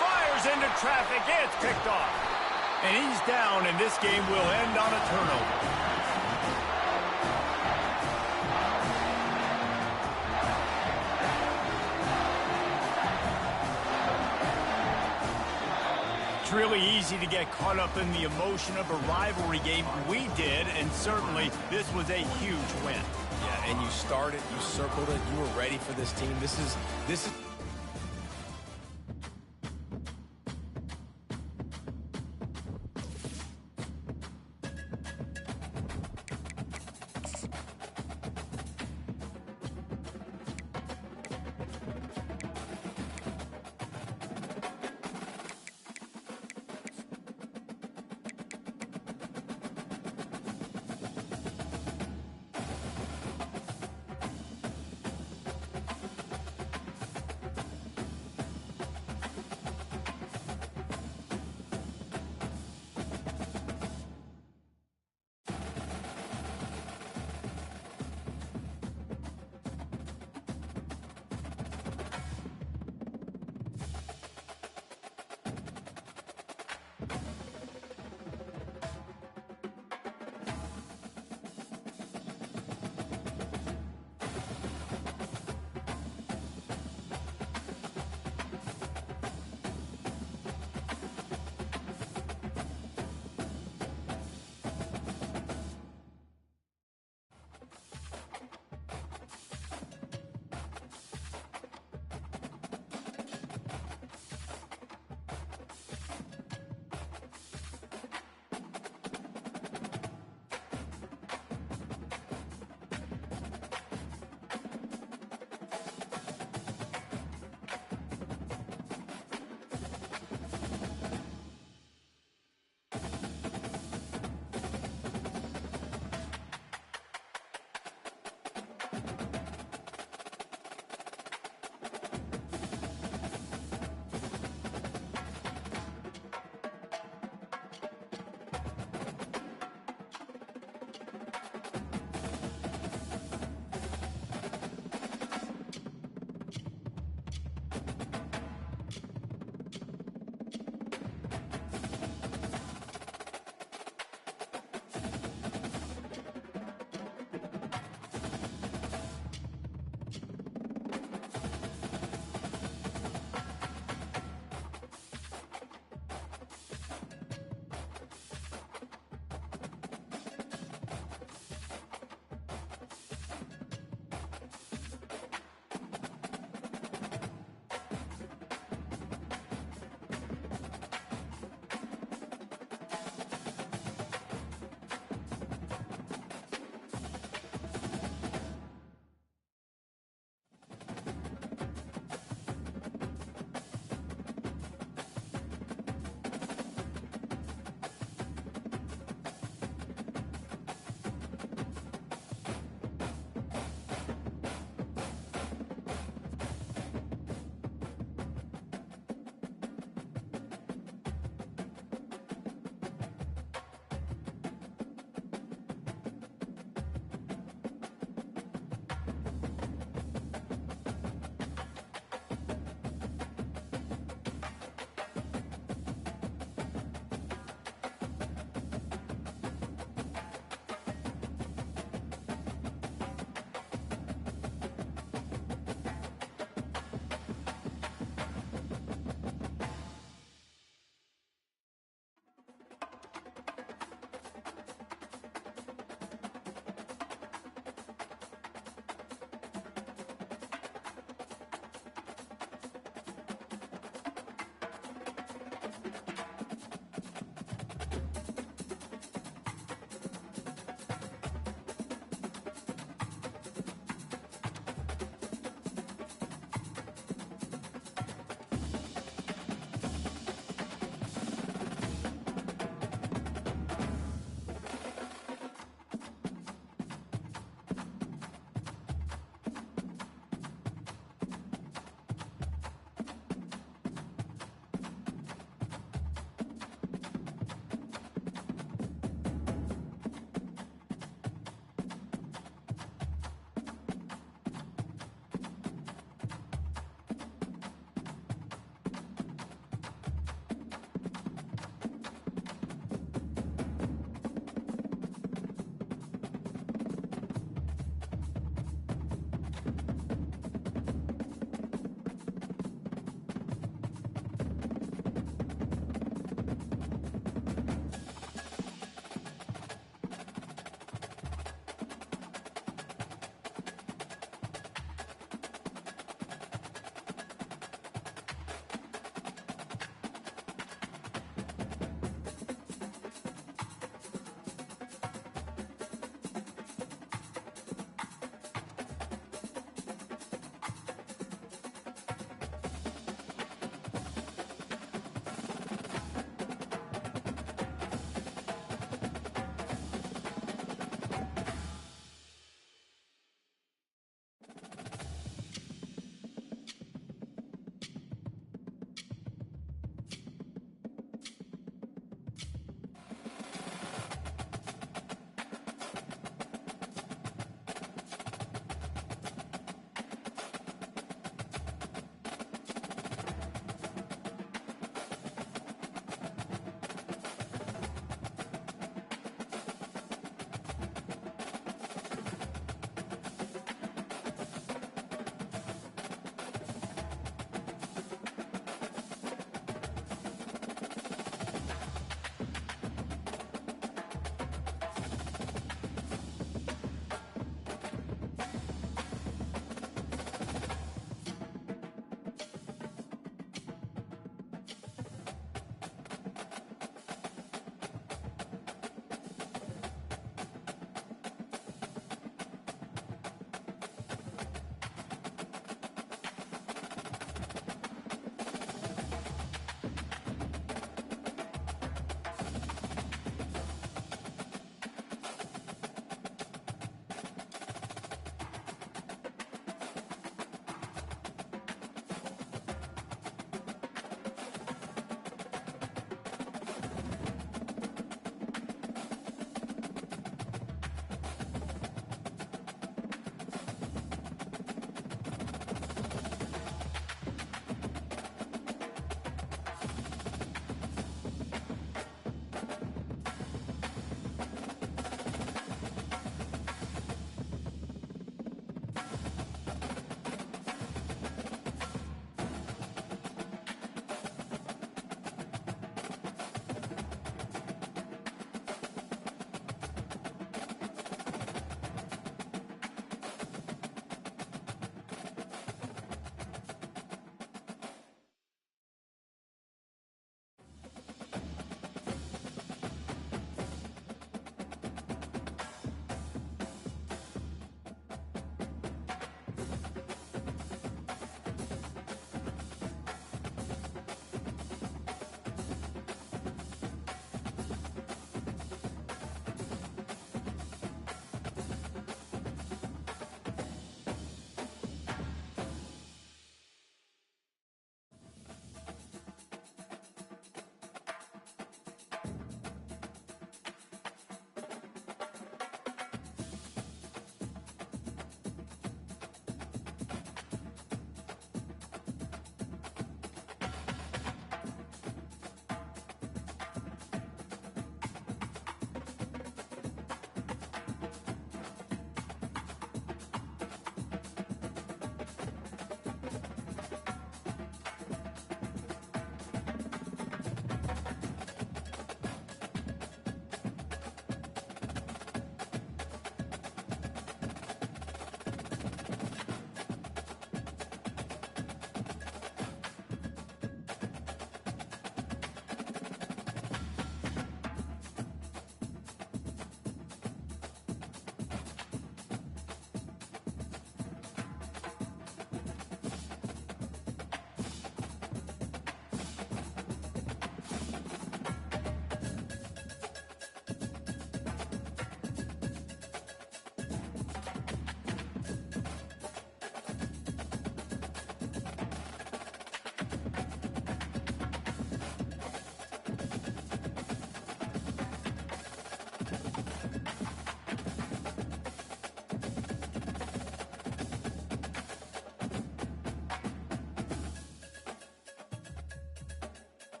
Fires into traffic. It's picked off. And he's down, and this game will end on a turnover. It's really easy to get caught up in the emotion of a rivalry game. We did, and certainly this was a huge win. Yeah, and you started, you circled it, you were ready for this team. This is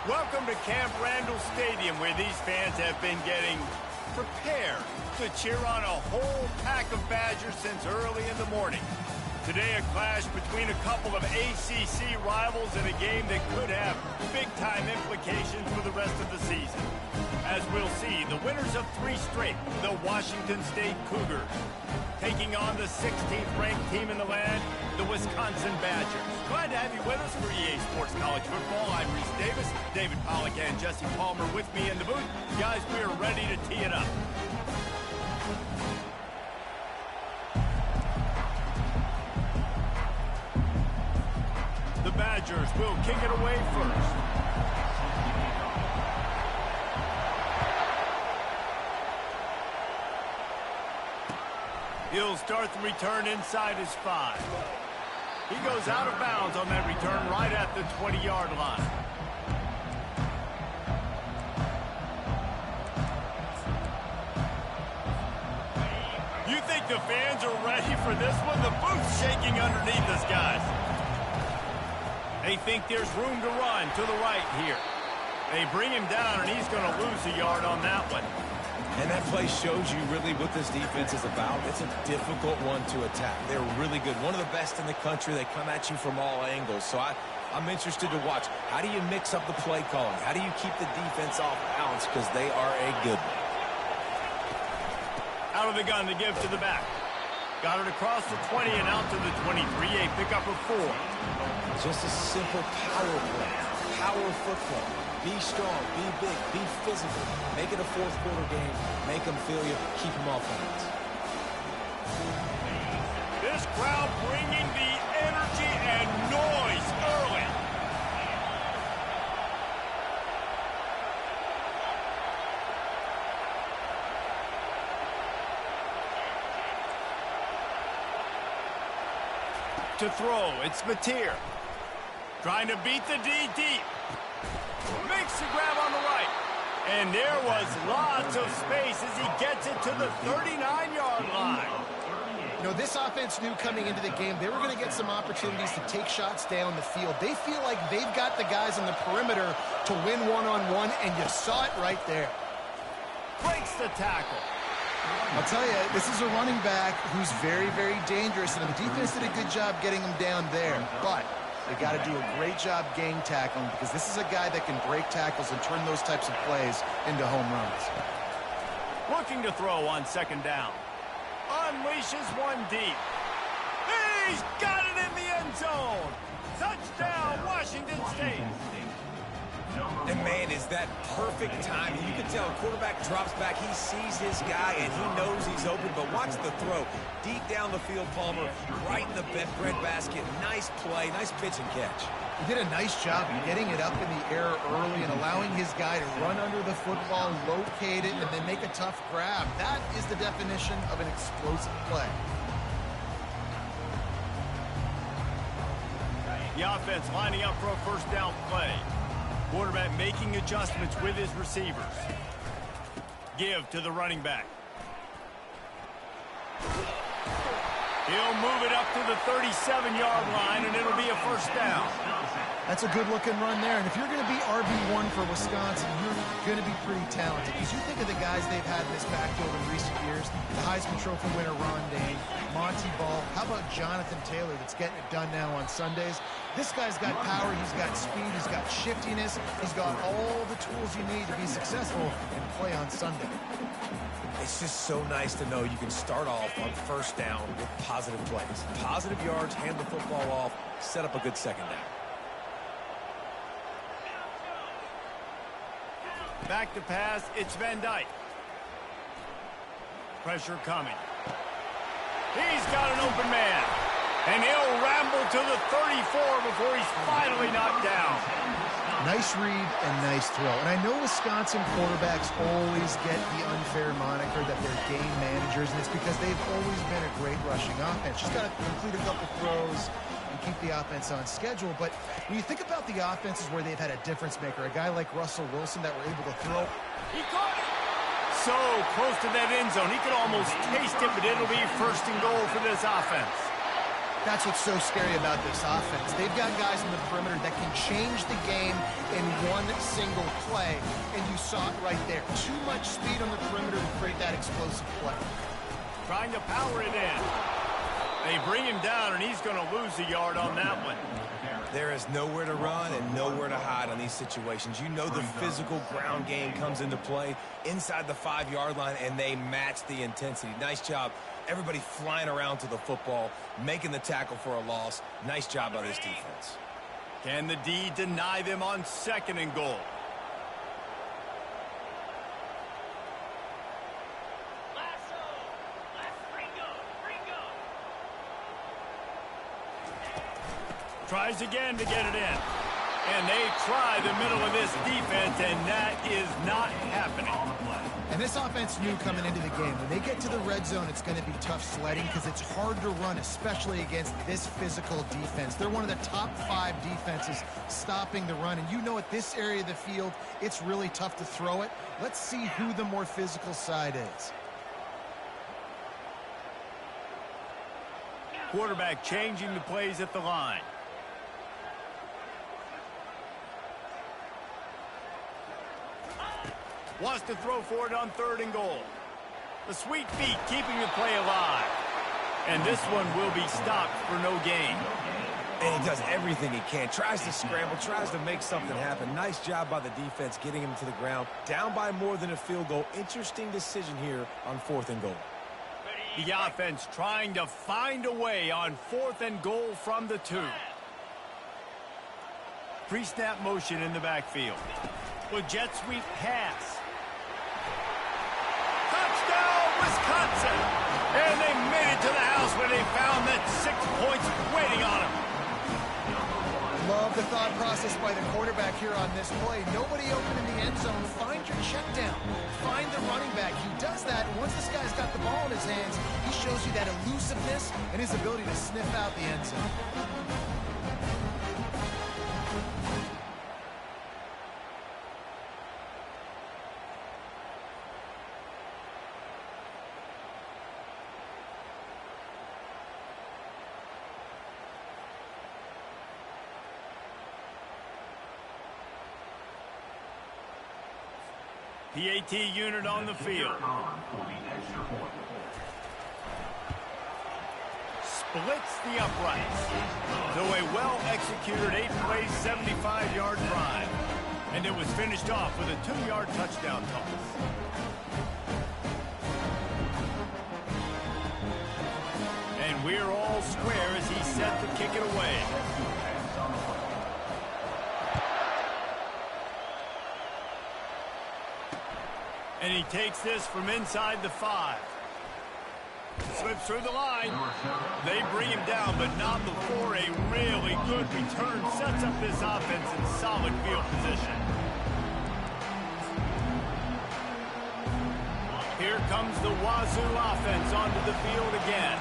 Welcome to Camp Randall Stadium, where these fans have been getting prepared to cheer on a whole pack of Badgers since early in the morning. Today, a clash between a couple of ACC rivals in a game that could have big-time implications for the rest of the season. As we'll see, the winners of 3 straight, the Washington State Cougars, taking on the 16th ranked team in the land, the Wisconsin Badgers. Glad to have you with us for EA Sports College Football. I'm Reese Davis, David Pollack and Jesse Palmer with me in the booth. Guys, we are ready to tee it up. The Badgers will kick it away first. He'll start the return inside his 5. He goes out of bounds on that return right at the 20-yard line. You think the fans are ready for this one? The booth's shaking underneath us, guys. They think there's room to run to the right here. They bring him down, and he's going to lose a yard on that one. And that play shows you really what this defense is about. It's a difficult one to attack. They're really good. One of the best in the country. They come at you from all angles. So I'm interested to watch. How do you mix up the play calling? How do you keep the defense off balance? Because they are a good one. Out of the gun to give to the back. Got it across the 20 and out to the 23. A pickup of 4. Just a simple power play. Power football. Be strong, be big, be physical. Make it a fourth-quarter game. Make them feel you. Keep them off balance. This crowd bringing the energy and noise early. To throw, it's Mateer. Trying to beat the D deep. Makes the grab on the right. And there was lots of space as he gets it to the 39-yard line. You know, this offense knew coming into the game they were going to get some opportunities to take shots down the field. They feel like they've got the guys on the perimeter to win one-on-one, and you saw it right there. Breaks the tackle. I'll tell you, this is a running back who's very, very dangerous, and the defense did a good job getting him down there. But they got to do a great job gang tackling, because this is a guy that can break tackles and turn those types of plays into home runs. Looking to throw on 2nd down. Unleashes one deep. He's got it in the end zone. Touchdown, Washington State. And, man, is that perfect timing. You can tell a quarterback drops back. He sees his guy, and he knows he's open. But watch the throw. Deep down the field, Palmer, right in the bread basket. Nice play, nice pitch and catch. He did a nice job getting it up in the air early and allowing his guy to run under the football, locate it, and then make a tough grab. That is the definition of an explosive play. The offense lining up for a 1st down play. Quarterback making adjustments with his receivers. Give to the running back. He'll move it up to the 37-yard line, and it'll be a 1st down. That's a good-looking run there. And if you're going to be RB1 for Wisconsin, you're going to be pretty talented. Because you think of the guys they've had in this backfield in recent years, the Heisman Trophy winner Ron Dayne, Monty Ball. How about Jonathan Taylor that's getting it done now on Sundays? This guy's got power, he's got speed, he's got shiftiness, he's got all the tools you need to be successful and play on Sunday. It's just so nice to know you can start off on 1st down with positive plays. Positive yards, hand the football off, set up a good 2nd down. Back to pass, it's Van Dyke. Pressure coming. He's got an open man. And he'll ramble to the 34 before he's finally knocked down. Nice read and nice throw. And I know Wisconsin quarterbacks always get the unfair moniker that they're game managers, and it's because they've always been a great rushing offense. Just got to complete a couple throws and keep the offense on schedule. But when you think about the offenses where they've had a difference maker, a guy like Russell Wilson that were able to throw. He caught it. So close to that end zone. He could almost taste it, but it'll be 1st and goal for this offense. That's what's so scary about this offense. They've got guys in the perimeter that can change the game in one single play, and you saw it right there. Too much speed on the perimeter to create that explosive play. Trying to power it in. They bring him down, and he's going to lose a yard on that one. There is nowhere to run and nowhere to hide on these situations. You know the physical ground game comes into play inside the 5-yard line, and they match the intensity. Nice job. Everybody flying around to the football, making the tackle for a loss. Nice job by this defense. Can the D deny them on 2nd and goal? Lasso. Ringo. Tries again to get it in. And they try the middle of this defense, and that is not happening. And this offense knew coming into the game, when they get to the red zone, it's going to be tough sledding because it's hard to run, especially against this physical defense. They're one of the top 5 defenses stopping the run. And you know at this area of the field, it's really tough to throw it. Let's see who the more physical side is. Quarterback changing the plays at the line. Wants to throw for it on 3rd and goal. The sweet feet keeping the play alive. And this one will be stopped for no gain. And he does everything he can. Tries to scramble, tries to make something happen. Nice job by the defense getting him to the ground. Down by more than a field goal. Interesting decision here on 4th and goal. The offense trying to find a way on 4th and goal from the 2. Pre-snap motion in the backfield. With jet sweep pass. Touchdown, Wisconsin! And they made it to the house when they found that 6 points waiting on them. Love the thought process by the quarterback here on this play. Nobody open in the end zone. Find your check down. Find the running back. He does that. Once this guy's got the ball in his hands, he shows you that elusiveness and his ability to sniff out the end zone. PAT unit on the field. Splits the uprights. So a well-executed 8-play, 75-yard drive. And it was finished off with a 2-yard touchdown toss. And we're all square as he's set to kick it away. And he takes this from inside the 5. Slips through the line. They bring him down, but not before a really good return sets up this offense in solid field position. Here comes the Wazoo offense onto the field again.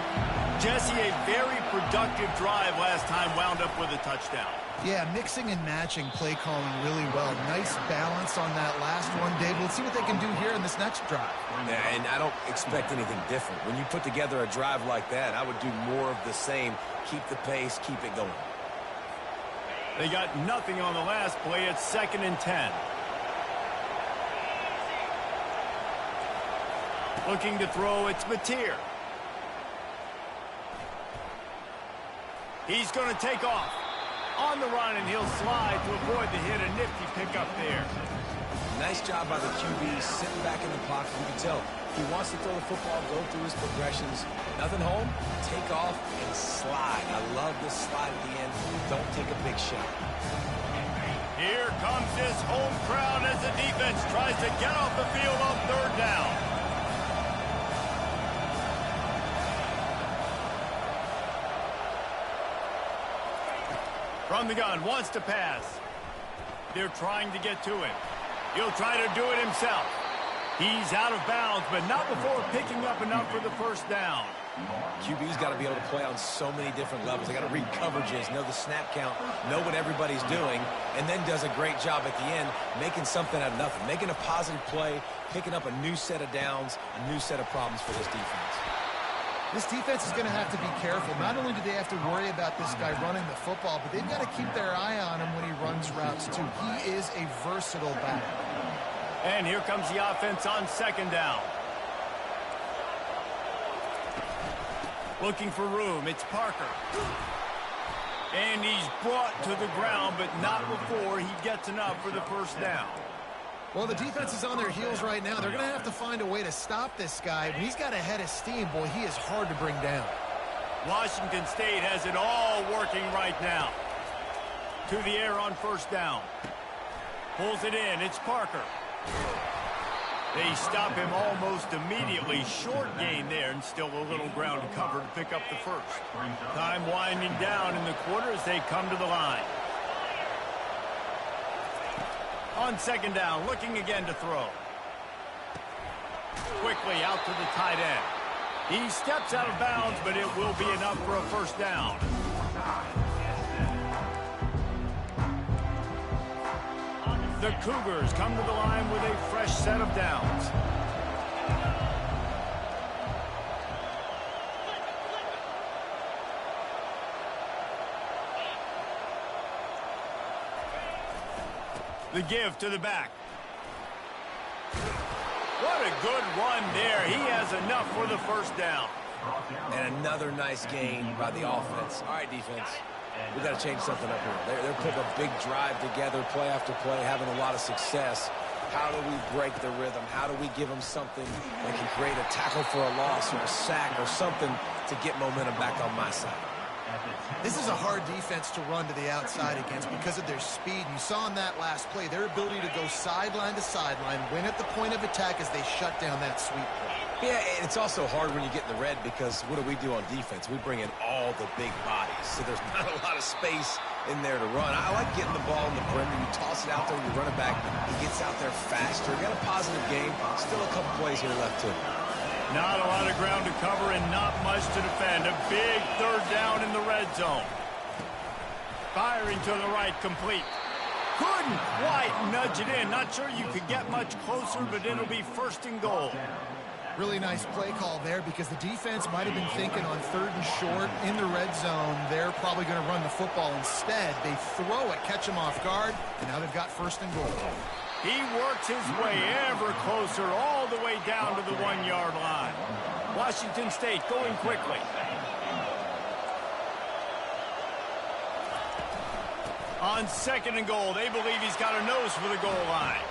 Jesse, a very productive drive last time wound up with a touchdown. Yeah, mixing and matching play calling really well. Nice balance on that last one, Dave. Let's see what they can do here in this next drive. Yeah, and I don't expect anything different. When you put together a drive like that, I would do more of the same. Keep the pace, keep it going. They got nothing on the last play. It's 2nd and 10. Looking to throw, it's Mateer. He's going to take off. On the run, and he'll slide to avoid the hit. A nifty pickup there. Nice job by the QB, sitting back in the pocket. You can tell he wants to throw the football, go through his progressions. Nothing home, take off and slide. I love this slide at the end. Don't take a big shot. Here comes this home crowd as the defense tries to get off the field on 3rd down. From the gun, wants to pass. They're trying to get to him. He'll try to do it himself. He's out of bounds, but not before picking up enough for the 1st down. QB's got to be able to play on so many different levels. They got to read coverages, know the snap count, know what everybody's doing, and then does a great job at the end making something out of nothing, making a positive play, picking up a new set of downs, a new set of problems for this defense. This defense is going to have to be careful. Not only do they have to worry about this guy running the football, but they've got to keep their eye on him when he runs routes too. He is a versatile back. And here comes the offense on second down. Looking for room, it's Parker. And he's brought to the ground, but not before he gets enough for the first down. Well, the defense is on their heels right now. They're going to have to find a way to stop this guy. When he's got a head of steam, boy, he is hard to bring down. Washington State has it all working right now. To the air on first down. Pulls it in. It's Parker. They stop him almost immediately. Short gain there, and still a little ground to cover to pick up the first. Time winding down in the quarter as they come to the line. On second down, looking again to throw. Quickly out to the tight end. He steps out of bounds, but it will be enough for a first down. The Cougars come to the line with a fresh set of downs. The give to the back. What a good run there. He has enough for the first down. And another nice gain by the offense. All right, defense. We got to change something up here. They're putting a big drive together, play after play, having a lot of success. How do we break the rhythm? How do we give them something that can create a tackle for a loss or a sack or something to get momentum back on my side? This is a hard defense to run to the outside against because of their speed. You saw in that last play their ability to go sideline to sideline, win at the point of attack as they shut down that sweep play. Yeah, and it's also hard when you get in the red because what do we do on defense? We bring in all the big bodies, so there's not a lot of space in there to run. I like getting the ball in the perimeter. You toss it out there, you run it back. He gets out there faster. Got a positive game. Still a couple plays here left too. Not a lot of ground to cover and not much to defend. A big third down in the red zone. Firing to the right, complete. Couldn't quite nudge it in. Not sure you could get much closer, but it'll be first and goal. Really nice play call there because the defense might have been thinking on third and short in the red zone. They're probably going to run the football instead. They throw it, catch him off guard, and now they've got first and goal. He works his way ever closer all the way down to the 1-yard line. Washington State going quickly. On second and goal, they believe he's got a nose for the goal line.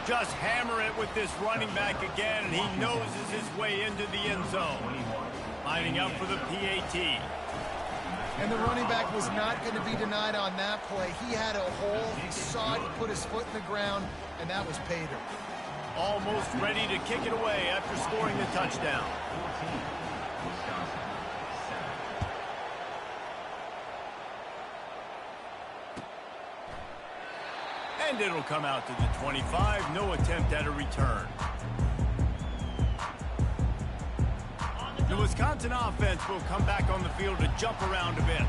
Just hammer it with this running back again, and he noses his way into the end zone. Lining up for the PAT. And the running back was not going to be denied on that play. He had a hole. He saw it. He put his foot in the ground, and that was pay dirt. Almost ready to kick it away after scoring the touchdown. And it'll come out to the 25. No attempt at a return. The Wisconsin offense will come back on the field to jump around a bit.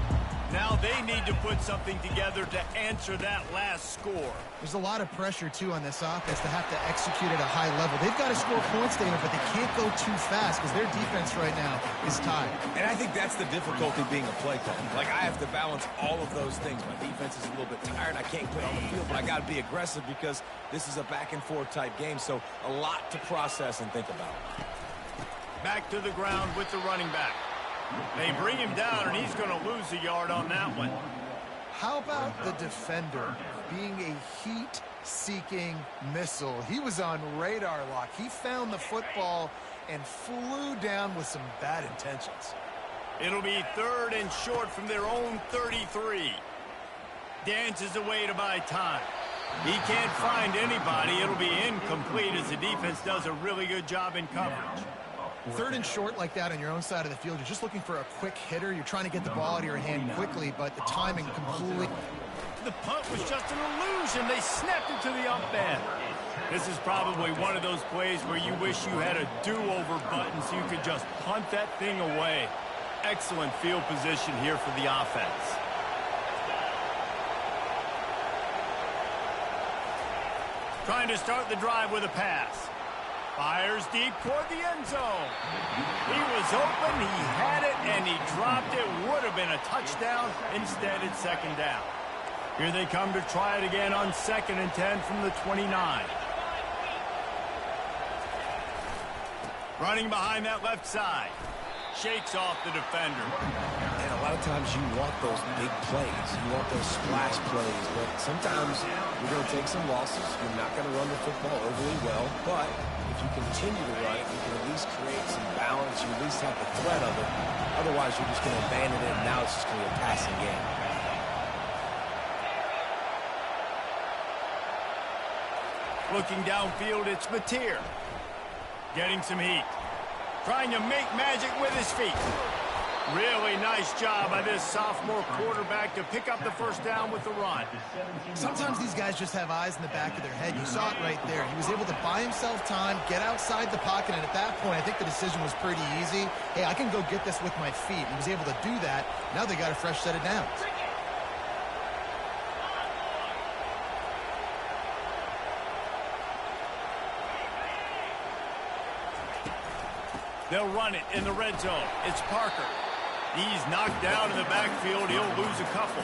Now they need to put something together to answer that last score. There's a lot of pressure, too, on this offense to have to execute at a high level. They've got to score points, David, but they can't go too fast because their defense right now is tied. And I think that's the difficulty being a play caller. Like, I have to balance all of those things. My defense is a little bit tired. I can't quit on the field, but I got to be aggressive because this is a back-and-forth type game, so a lot to process and think about. Back to the ground with the running back. They bring him down, and he's going to lose a yard on that one. How about the defender being a heat-seeking missile? He was on radar lock. He found the football and flew down with some bad intentions. It'll be third and short from their own 33. Dances away to buy time. He can't find anybody. It'll be incomplete as the defense does a really good job in coverage. Third and short like that on your own side of the field, you're just looking for a quick hitter. You're trying to get the ball out of your hand quickly, but the timing completely... The punt was just an illusion. They snapped it to the up end. This is probably one of those plays where you wish you had a do-over button so you could just punt that thing away. Excellent field position here for the offense. Trying to start the drive with a pass. Fires deep toward the end zone. He was open, he had it, and he dropped it. Would have been a touchdown. Instead, it's second down. Here they come to try it again on 2nd and 10 from the 29. Running behind that left side. Shakes off the defender. And a lot of times you want those big plays. You want those splash plays. But sometimes you're going to take some losses. You're not going to run the football overly well. But if you continue to run it, you can at least create some balance. You at least have the threat of it. Otherwise, you're just going to abandon it, and now it's just going to be a passing game. Looking downfield, it's Mateer. Getting some heat. Trying to make magic with his feet. Really nice job by this sophomore quarterback to pick up the first down with the run. Sometimes these guys just have eyes in the back of their head. You saw it right there. He was able to buy himself time, get outside the pocket, and at that point, I think the decision was pretty easy. Hey, I can go get this with my feet. He was able to do that. Now they got a fresh set of downs. They'll run it in the red zone. It's Parker. He's knocked down in the backfield. He'll lose a couple.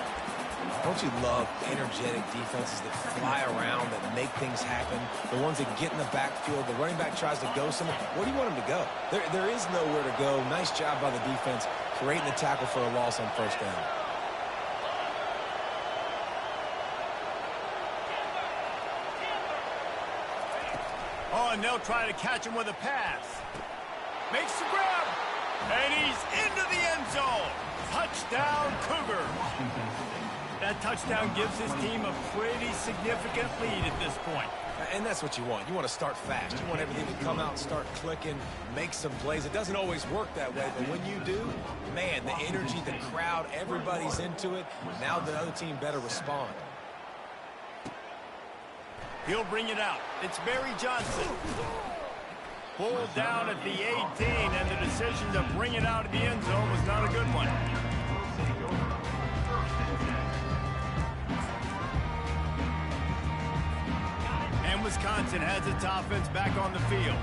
Don't you love energetic defenses that fly around, that make things happen? The ones that get in the backfield, the running back tries to go somewhere. Where do you want him to go? There is nowhere to go. Nice job by the defense, creating the tackle for a loss on first down. Oh, and they'll try to catch him with a pass. Makes the grab, and he's into the end zone. Touchdown, Cougars. That touchdown gives his team a pretty significant lead at this point. And that's what you want. You want to start fast. You want everything to come out and start clicking, make some plays. It doesn't always work that way, but when you do, man, the energy, the crowd, everybody's into it. Now the other team better respond. He'll bring it out. It's Barry Johnson. Pulled down at the 18, and the decision to bring it out of the end zone was not a good one. And Wisconsin has its offense back on the field.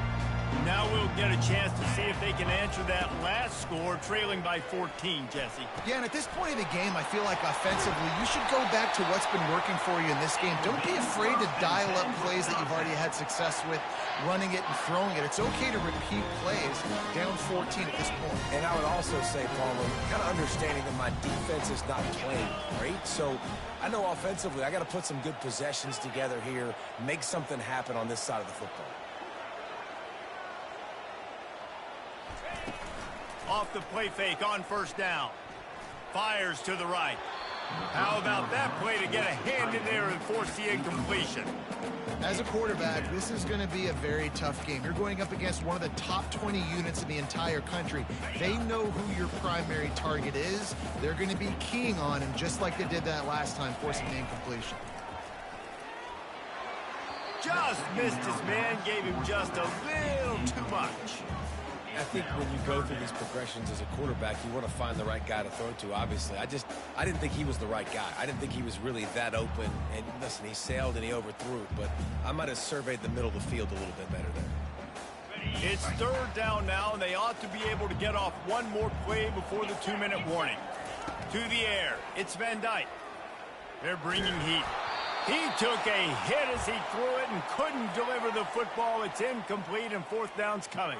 Now we'll get a chance to see if they can answer that last score, trailing by 14, Jesse. Yeah, and at this point of the game, I feel like offensively, you should go back to what's been working for you in this game. Don't be afraid to dial up plays that you've already had success with, running it and throwing it. It's okay to repeat plays down 14 at this point. And I would also say, Palmer, kind of understanding that my defense is not playing great, so I know offensively I got to put some good possessions together here, make something happen on this side of the football. Off the play fake on first down. Fires to the right. How about that play to get a hand in there and force the incompletion? As a quarterback, this is going to be a very tough game. You're going up against one of the top 20 units in the entire country. They know who your primary target is. They're going to be keying on him just like they did that last time, forcing the incompletion. Just missed his man, gave him just a little too much. I think when you go through these progressions as a quarterback, you want to find the right guy to throw to, obviously. I didn't think he was the right guy. I didn't think he was really that open. And listen, he sailed and he overthrew it, but I might have surveyed the middle of the field a little bit better there. It's third down now, and they ought to be able to get off one more play before the 2-minute warning. To the air, it's Van Dyke. They're bringing heat. He took a hit as he threw it and couldn't deliver the football. It's incomplete, and fourth down's coming.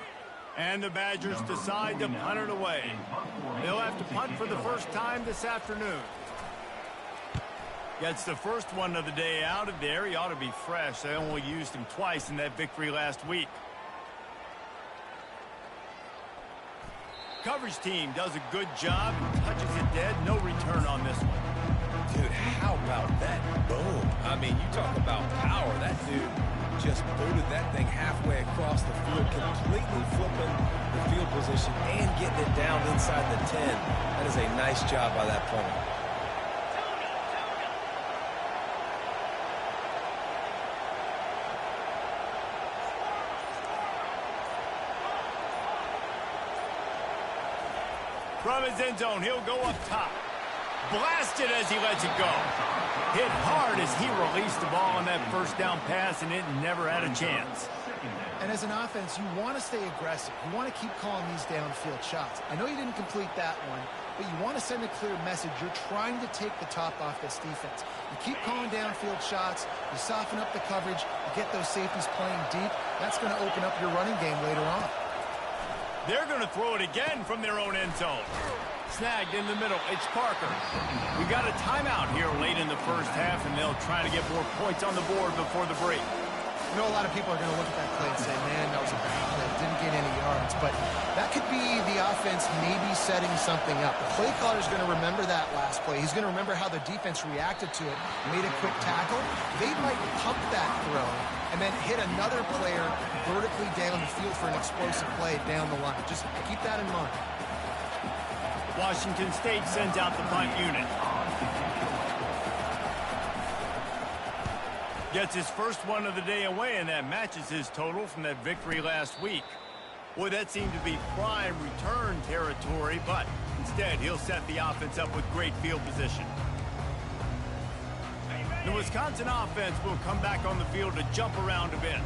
And the Badgers decide to punt it away. They'll have to punt for the first time this afternoon. Gets the first one of the day out of there. He ought to be fresh. They only used him twice in that victory last week. Coverage team does a good job. Touches it dead. No return on this one. Dude, how about that boom? I mean, you talk about power. That dude just booted that thing halfway across the field, completely flipping the field position and getting it down inside the 10. That is a nice job by that punter. From his end zone, he'll go up top. Blasted as he lets it go. Hit hard as he released the ball on that first down pass, and it never had a chance. And as an offense, you want to stay aggressive. You want to keep calling these downfield shots. I know you didn't complete that one, but you want to send a clear message. You're trying to take the top off this defense. You keep calling downfield shots. You soften up the coverage. You get those safeties playing deep. That's going to open up your running game later on. They're going to throw it again from their own end zone. Snagged in the middle. It's Parker. We got a timeout here late in the first half, and they'll try to get more points on the board before the break. I know a lot of people are going to look at that play and say, man, that was a bad play. Didn't get any yards. But that could be the offense maybe setting something up. The play caller is going to remember that last play. He's going to remember how the defense reacted to it, made a quick tackle. They might pump that throw and then hit another player vertically down the field for an explosive play down the line. Just keep that in mind. Washington State sends out the punt unit. Gets his first one of the day away, and that matches his total from that victory last week. Boy, that seemed to be prime return territory, but instead he'll set the offense up with great field position. The Wisconsin offense will come back on the field to jump around a bit.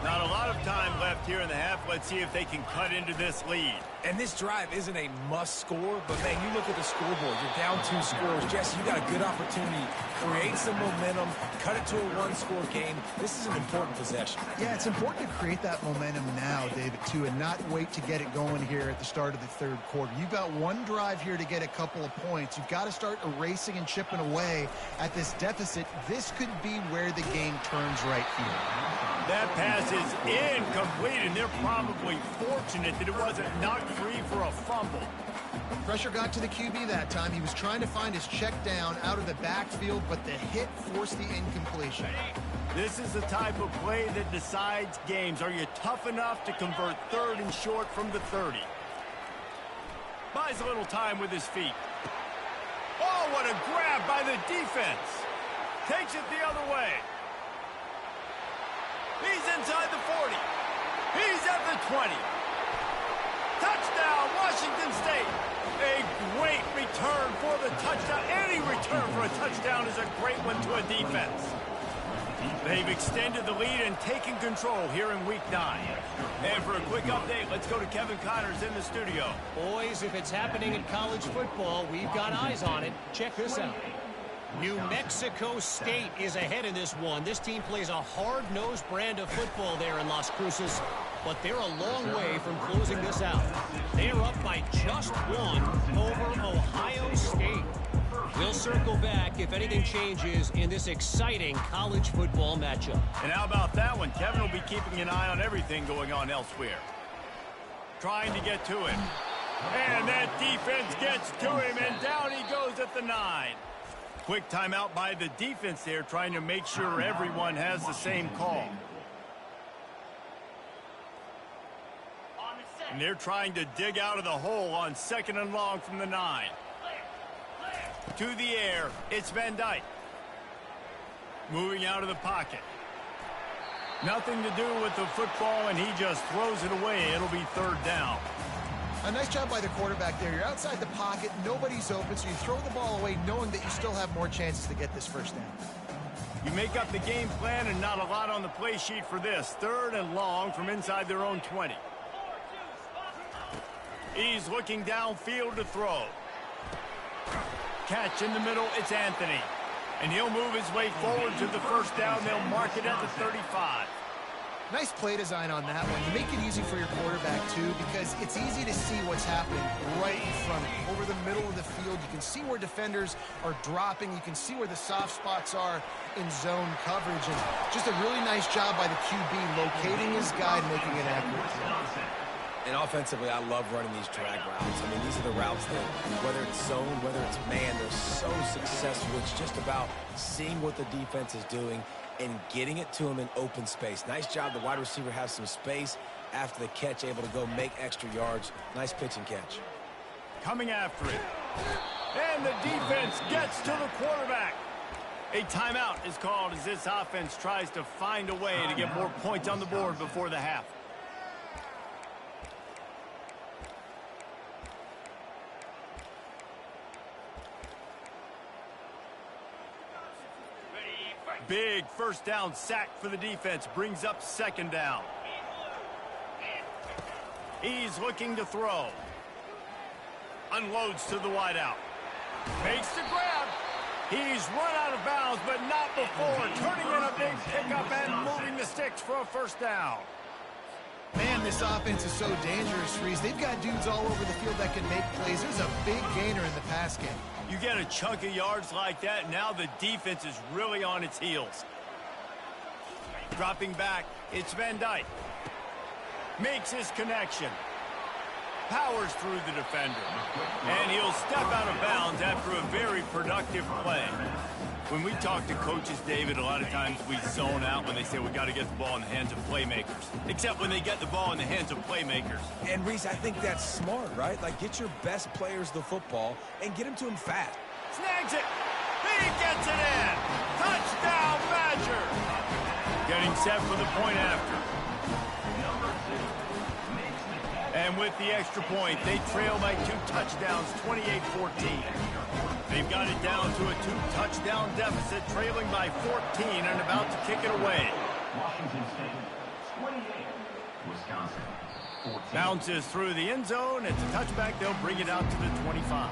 Not a lot of time left here in the half. Let's see if they can cut into this lead. And this drive isn't a must score, but man, you look at the scoreboard. You're down 2 scores. Jesse, you got a good opportunity. Create some momentum. Cut it to a 1-score game. This is an important possession. Yeah, it's important to create that momentum now, David, too, and not wait to get it going here at the start of the third quarter. You've got one drive here to get a couple of points. You've got to start erasing and chipping away at this deficit. This could be where the game turns right here. That pass is incomplete, and they're probably fortunate that it wasn't knocked free for a fumble. Pressure got to the QB that time. He was trying to find his check down out of the backfield, but the hit forced the incompletion. This is the type of play that decides games. Are you tough enough to convert 3rd and short from the 30? Buys a little time with his feet. Oh, what a grab by the defense. Takes it the other way. He's inside the 40. He's at the 20. Touchdown, Washington State. A great return for the touchdown. Any return for a touchdown is a great one to a defense. They've extended the lead and taken control here in Week 9. And for a quick update, let's go to Kevin Connors in the studio. Boys, if it's happening in college football, we've got eyes on it. Check this out. New Mexico State is ahead in this one. This team plays a hard-nosed brand of football there in Las Cruces, but they're a long way from closing this out. They're up by just 1 over Ohio State. We'll circle back if anything changes in this exciting college football matchup. And how about that one? Kevin will be keeping an eye on everything going on elsewhere. Trying to get to him. And that defense gets to him, and down he goes at the 9. Quick timeout by the defense there, trying to make sure everyone has the same call. And they're trying to dig out of the hole on 2nd and long from the 9. To the air, it's Van Dyke. Moving out of the pocket. Nothing to do with the football, and he just throws it away. It'll be 3rd down. A nice job by the quarterback there. You're outside the pocket, nobody's open, so you throw the ball away knowing that you still have more chances to get this first down. You make up the game plan, and not a lot on the play sheet for this. 3rd and long from inside their own 20. He's looking downfield to throw. Catch in the middle, it's Anthony. And he'll move his way forward to the first down. They'll mark it at the 35. Nice play design on that one. You make it easy for your quarterback, too, because it's easy to see what's happening right in front of you. Over the middle of the field, you can see where defenders are dropping. You can see where the soft spots are in zone coverage. And just a really nice job by the QB locating his guy and making it accurate. And offensively, I love running these drag routes. I mean, these are the routes that, whether it's zone, whether it's man, they're so successful. It's just about seeing what the defense is doing and getting it to him in open space. Nice job. The wide receiver has some space after the catch, able to go make extra yards. Nice pitch and catch. Coming after it. And the defense gets to the quarterback. A timeout is called as this offense tries to find a way to get more points on the board before the half. Big first down sack for the defense. Brings up 2nd down. He's looking to throw. Unloads to the wideout. Makes the grab. He's run out of bounds, but not before turning in a big pickup and moving the sticks for a first down. Man, this offense is so dangerous, Reese. They've got dudes all over the field that can make plays. There's a big gainer in the pass game. You get a chunk of yards like that, now the defense is really on its heels. Dropping back, it's Van Dyke. Makes his connection. Powers through the defender. And he'll step out of bounds after a very productive play. When we talk to coaches, David, a lot of times we zone out when they say we got to get the ball in the hands of playmakers. Except when they get the ball in the hands of playmakers. And, Reese, I think that's smart, right? Like, get your best players the football and get them to him fast. Snags it. He gets it in. Touchdown, Badger. Getting set for the point after. And with the extra point, they trail by 2 touchdowns, 28-14. They've got it down to a 2-touchdown deficit, trailing by 14 and about to kick it away. Washington State, 28. Wisconsin, 14. Bounces through the end zone. It's a touchback. They'll bring it out to the 25.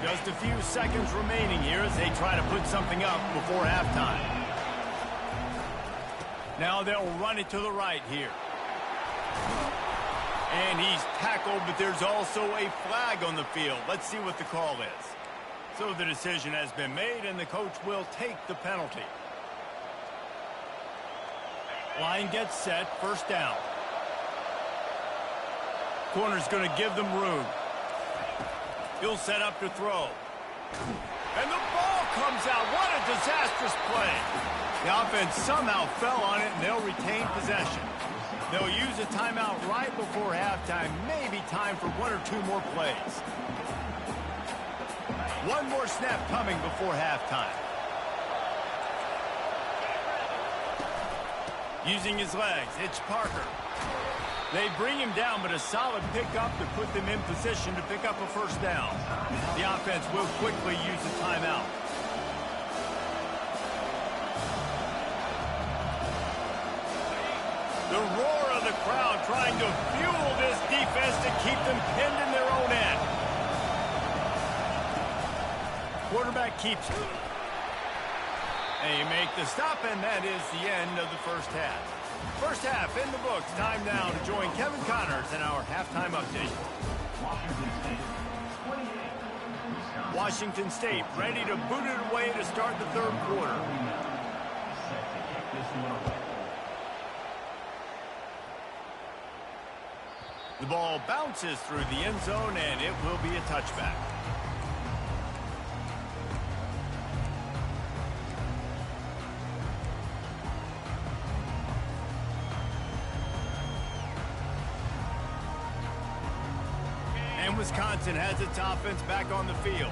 Just a few seconds remaining here as they try to put something up before halftime. Now they'll run it to the right here. And he's tackled, but there's also a flag on the field. Let's see what the call is. So the decision has been made, and the coach will take the penalty. Line gets set, first down. Corner's going to give them room. He'll set up to throw. And the ball comes out. What a disastrous play. The offense somehow fell on it, and they'll retain possession. They'll use a timeout right before halftime. Maybe time for 1 or 2 more plays. One more snap coming before halftime. Using his legs, it's Parker. They bring him down, but a solid pickup to put them in position to pick up a first down. The offense will quickly use a timeout. The roar of the crowd trying to fuel this defense to keep them pinned in their own end. Quarterback keeps it. They make the stop, and that is the end of the first half. First half in the books. Time now to join Kevin Connors in our halftime update. Washington State ready to boot it away to start the third quarter. The ball bounces through the end zone, and it will be a touchback. And Wisconsin has its offense back on the field.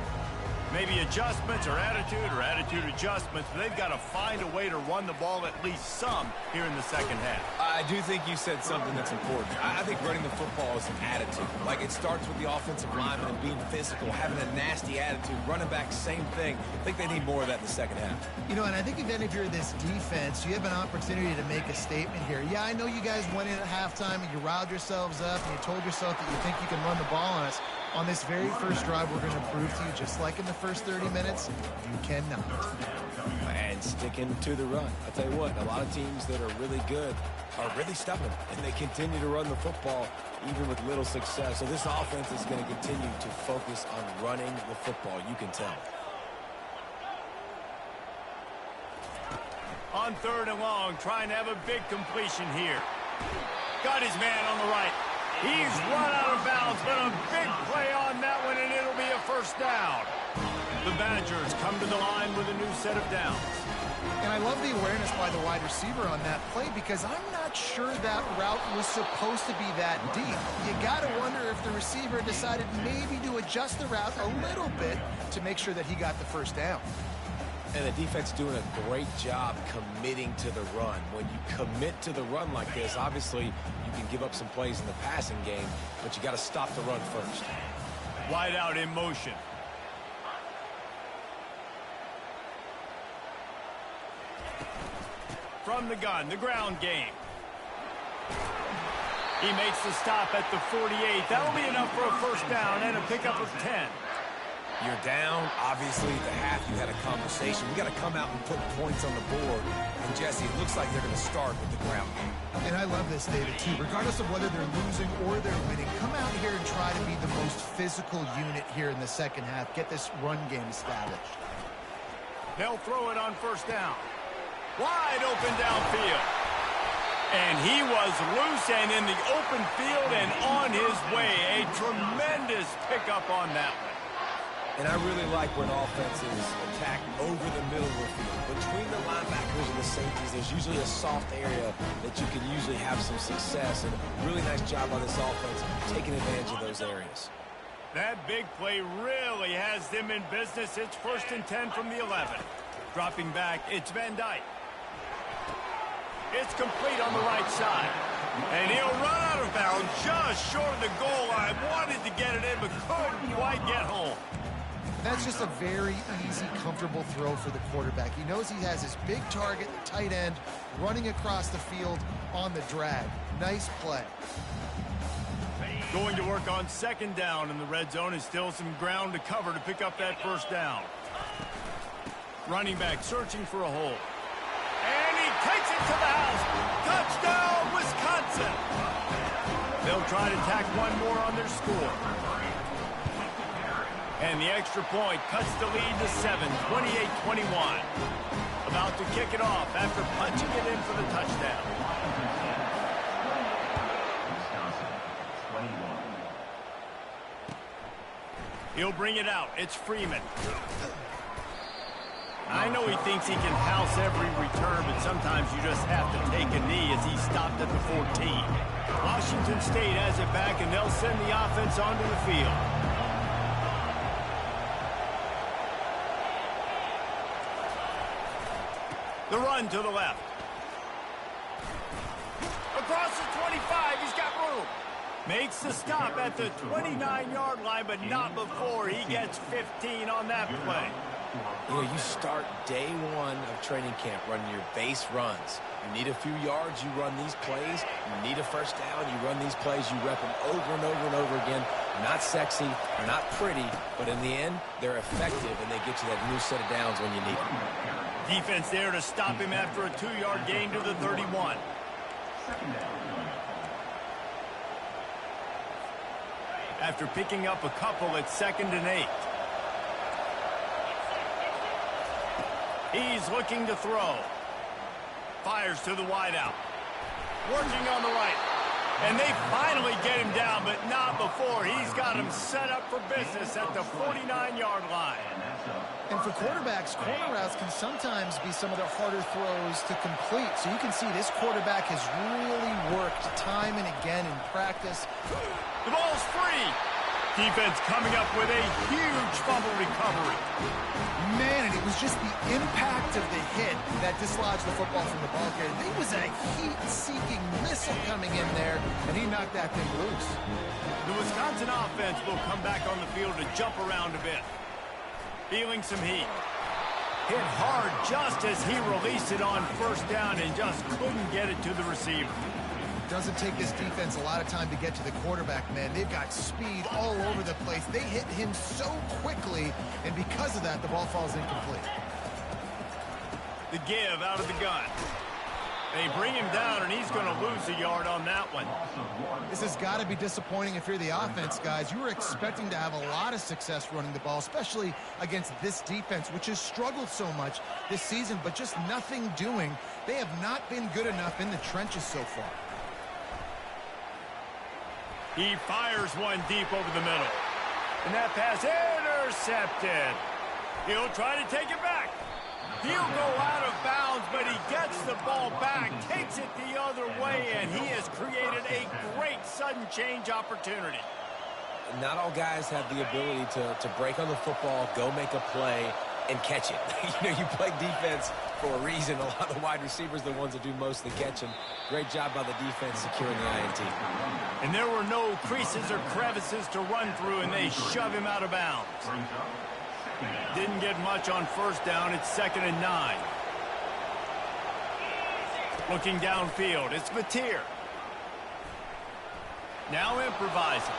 Maybe adjustments or attitude adjustments, but they've got to find a way to run the ball at least some here in the second half. I do think you said something that's important. I think running the football is an attitude. Like, it starts with the offensive lineman and being physical, having a nasty attitude. Running back, same thing. I think they need more of that in the second half. You know, and I think even if you're this defense, you have an opportunity to make a statement here. Yeah, I know you guys went in at halftime and you riled yourselves up and you told yourself that you think you can run the ball on us. On this very first drive, we're going to prove to you, just like in the first 30 minutes, you cannot. And sticking to the run. I'll tell you what, a lot of teams that are really good are really stubborn, and they continue to run the football even with little success. So this offense is going to continue to focus on running the football. You can tell. On third and long, trying to have a big completion here. Got his man on the right. He's run out of bounds, but a big play on that one, and it'll be a first down. The Badgers come to the line with a new set of downs. And I love the awareness by the wide receiver on that play, because I'm not sure that route was supposed to be that deep. You got to wonder if the receiver decided maybe to adjust the route a little bit to make sure that he got the first down. And the defense doing a great job committing to the run. When you commit to the run like this, obviously you can give up some plays in the passing game, but you got to stop the run first. Wide out in motion. From the gun, the ground game. He makes the stop at the 48. That'll be enough for a first down and a pickup of 10. You're down. Obviously, at the half, you had a conversation. We got to come out and put points on the board. And, Jesse, it looks like they're going to start with the ground game. And I love this, David, too. Regardless of whether they're losing or they're winning, come out here and try to be the most physical unit here in the second half. Get this run game established. They'll throw it on first down. Wide open downfield. And he was loose and in the open field and on his way. A tremendous pickup on that one. And I really like when offenses attack over the middle of the field. Between the linebackers and the safeties, there's usually a soft area that you can usually have some success. And really nice job on this offense taking advantage of those areas. That big play really has them in business. It's 1st and 10 from the 11. Dropping back, it's Van Dyke. It's complete on the right side. And he'll run out of bounds just short of the goal line. Wanted to get it in, but couldn't quite get home. That's just a very easy, comfortable throw for the quarterback. He knows he has his big target, the tight end, running across the field on the drag. Nice play. Going to work on 2nd down, and the red zone is still some ground to cover to pick up that first down. Running back searching for a hole. And he takes it to the house. Touchdown, Wisconsin. They'll try to tack one more on their score. And the extra point cuts the lead to 7, 28-21. About to kick it off after punching it in for the touchdown. He'll bring it out. It's Freeman. I know he thinks he can house every return, but sometimes you just have to take a knee as he stopped at the 14. Washington State has it back, and they'll send the offense onto the field. The run to the left. Across the 25, he's got room. Makes the stop at the 29-yard line, but not before he gets 15 on that play. You know, you start day one of training camp running your base runs. You need a few yards, you run these plays. You need a first down, you run these plays. You rep them over and over and over again. Not sexy, they're not pretty, but in the end, they're effective, and they get you that new set of downs when you need them. Defense there to stop him after a 2-yard gain to the 31. After picking up a couple, it's 2nd and 8. He's looking to throw. Fires to the wideout. Working on the right. And they finally get him down, but not before. He's got him set up for business at the 49-yard line. And for quarterbacks, corner routes can sometimes be some of the harder throws to complete. So you can see this quarterback has really worked time and again in practice. The ball's free. Defense coming up with a huge fumble recovery. Man, and it was just the impact of the hit that dislodged the football from the ball carrier. There was a heat-seeking missile coming in there, and he knocked that thing loose. The Wisconsin offense will come back on the field to jump around a bit. Feeling some heat. Hit hard just as he released it on first down and just couldn't get it to the receiver. Doesn't take this defense a lot of time to get to the quarterback, man. They've got speed all over the place. They hit him so quickly, and because of that, the ball falls incomplete. The give out of the gun. They bring him down, and he's going to lose a yard on that one. This has got to be disappointing if you're the offense, guys. You were expecting to have a lot of success running the ball, especially against this defense, which has struggled so much this season, but just nothing doing. They have not been good enough in the trenches so far. He fires one deep over the middle. And that pass intercepted. He'll try to take it back. He'll go out of bounds, but he gets the ball back, takes it the other way, and he has created a great sudden change opportunity. Not all guys have the ability to break on the football, go make a play, and catch it. You play defense for a reason. A lot of the wide receivers are the ones that do most of the catching. Great job by the defense securing the INT. And there were no creases or crevices to run through, and they shove him out of bounds. Didn't get much on first down. It's 2nd and 9. Looking downfield, it's Vatier. Now improvising.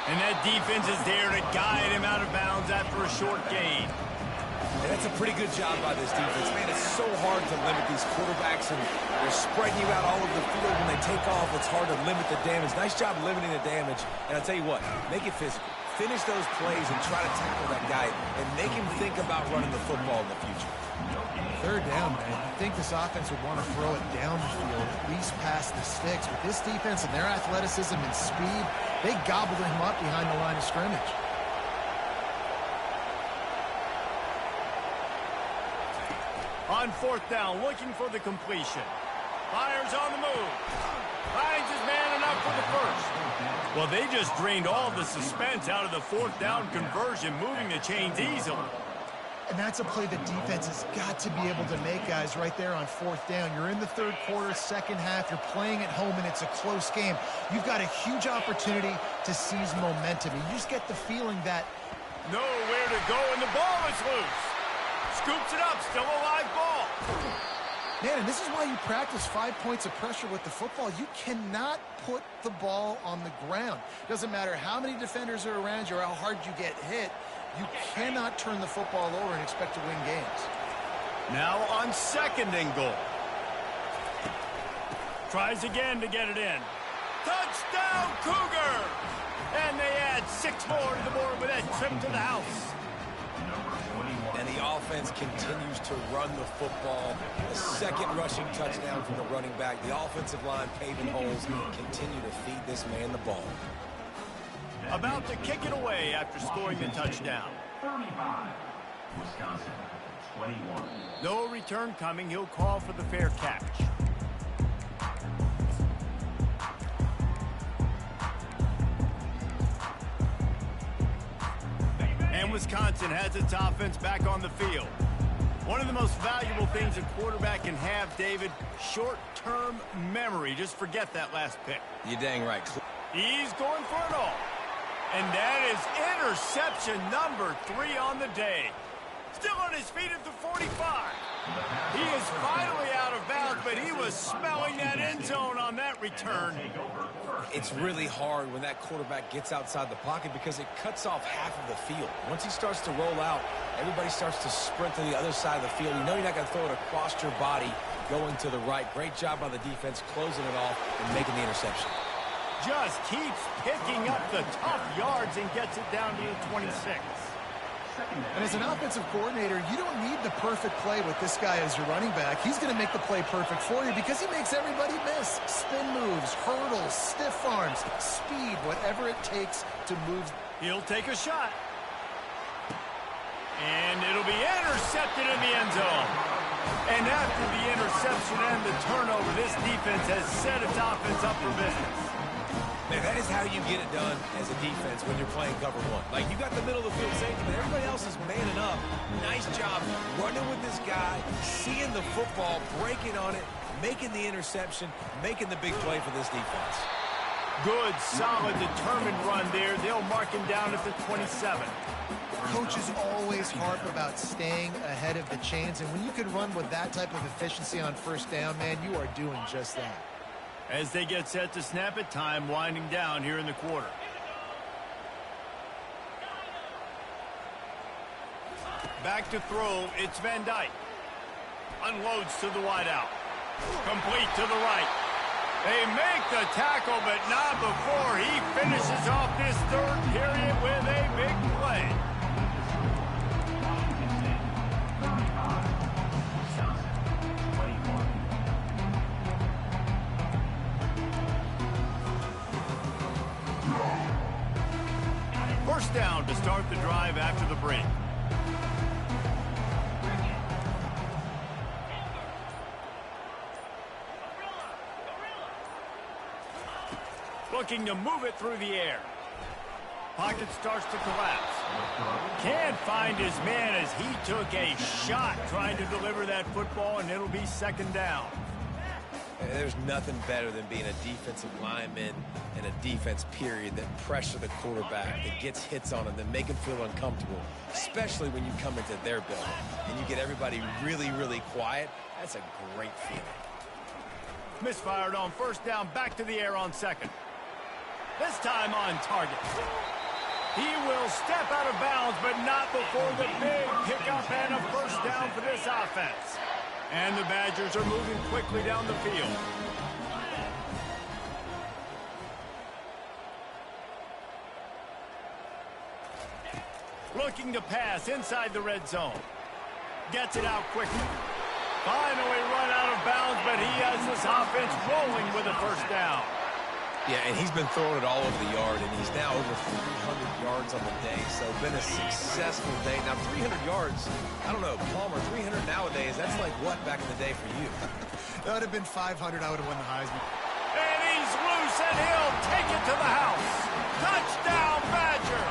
And that defense is there to guide him out of bounds after a short gain. And that's a pretty good job by this defense. Man, it's so hard to limit these quarterbacks, and they're spreading you out all over the field. When they take off, it's hard to limit the damage. Nice job limiting the damage. And I'll tell you what, make it physical. Finish those plays and try to tackle that guy and make him think about running the football in the future. Third down, man. You think this offense would want to throw it down the field, at least past the sticks. With this defense and their athleticism and speed, they gobbled him up behind the line of scrimmage. On fourth down, looking for the completion. Fires on the move. Finds his man enough for the first. Well, they just drained all the suspense out of the fourth down conversion, moving the chains easily. And that's a play the defense has got to be able to make, guys, right there on fourth down. You're in the third quarter, second half. You're playing at home, and it's a close game. You've got a huge opportunity to seize momentum. You just get the feeling that nowhere to go, and the ball is loose. Scoops it up, still a live ball. Man, and this is why you practice 5 points of pressure with the football. You cannot put the ball on the ground. Doesn't matter how many defenders are around you or how hard you get hit. You cannot turn the football over and expect to win games. Now on second and goal. Tries again to get it in. Touchdown, Cougar! And they add 6 more to the board with that trip to the house. And the offense continues to run the football. A second rushing touchdown from the running back. The offensive line paving holes. Continue to feed this man the ball. About to kick it away after scoring the touchdown. 35. Wisconsin, 21. No return coming. He'll call for the fair catch. And Wisconsin has its offense back on the field. One of the most valuable things a quarterback can have, David, short-term memory. Just forget that last pick. You're dang right. He's going for it all. And that is interception number 3 on the day. Still on his feet at the 45. He is finally out of bounds, but he was smelling that end zone on that return. It's really hard when that quarterback gets outside the pocket because it cuts off half of the field. Once he starts to roll out, everybody starts to sprint to the other side of the field. You know you're not going to throw it across your body going to the right. Great job by the defense closing it off and making the interception. Just keeps picking up the tough yards and gets it down to the 26. And as an offensive coordinator, you don't need the perfect play with this guy as your running back. He's going to make the play perfect for you because he makes everybody miss. Spin moves, hurdles, stiff arms, speed, whatever it takes to move. He'll take a shot. And it'll be intercepted in the end zone. And after the interception and the turnover, this defense has set its offense up for business. Man, that is how you get it done as a defense when you're playing cover 1. Like, you got the middle of the field safety, but everybody else is manning up. Nice job running with this guy, seeing the football, breaking on it, making the interception, making the big play for this defense. Good, solid, determined run there. They'll mark him down at the 27. Coaches always harp about staying ahead of the chains, and when you can run with that type of efficiency on first down, man, you are doing just that. As they get set to snap it, time winding down here in the quarter. Back to throw, it's Van Dyke. Unloads to the wideout. Complete to the right. They make the tackle, but not before he finishes off this third period with a big play. First down to start the drive after the break. Looking to move it through the air. Pocket starts to collapse. Can't find his man as he took a shot trying to deliver that football, and it'll be second down. There's nothing better than being a defensive lineman and a defense period that pressure the quarterback, that gets hits on him, that make him feel uncomfortable, especially when you come into their building and you get everybody really, really quiet. That's a great feeling. Misfired on first down, back to the air on second. This time on target. He will step out of bounds, but not before the big pickup and a first down for this offense. And the Badgers are moving quickly down the field. Looking to pass inside the red zone. Gets it out quickly. Finally run out of bounds, but he has this offense rolling with a first down. Yeah, and he's been throwing it all over the yard, and he's now over 300 yards on the day, so been a successful day. Now, 300 yards, I don't know, Palmer, 300 nowadays, that's like what back in the day for you? That would have been 500, I would have won the Heisman. And he's loose, and he'll take it to the house. Touchdown, Badger!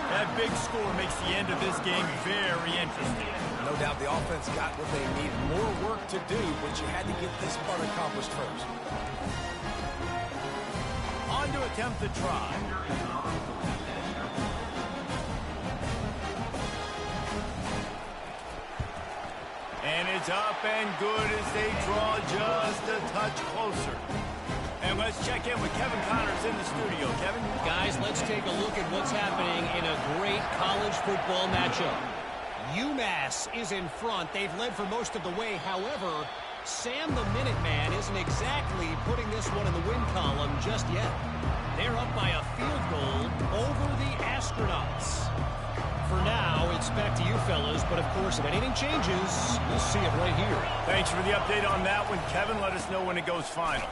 That big score makes the end of this game very interesting. No doubt the offense got what they need. More work to do, but you had to get this part accomplished first. On to attempt the try. And it's up and good as they draw just a touch closer. And let's check in with Kevin Connors in the studio. Kevin? Guys, let's take a look at what's happening in a great college football matchup. UMass is in front. They've led for most of the way. However, Sam the Minuteman isn't exactly putting this one in the win column just yet. They're up by a field goal over the Astronauts. For now, it's back to you fellas, but of course, if anything changes, we'll see it right here. Thanks for the update on that one, Kevin. Let us know when it goes final.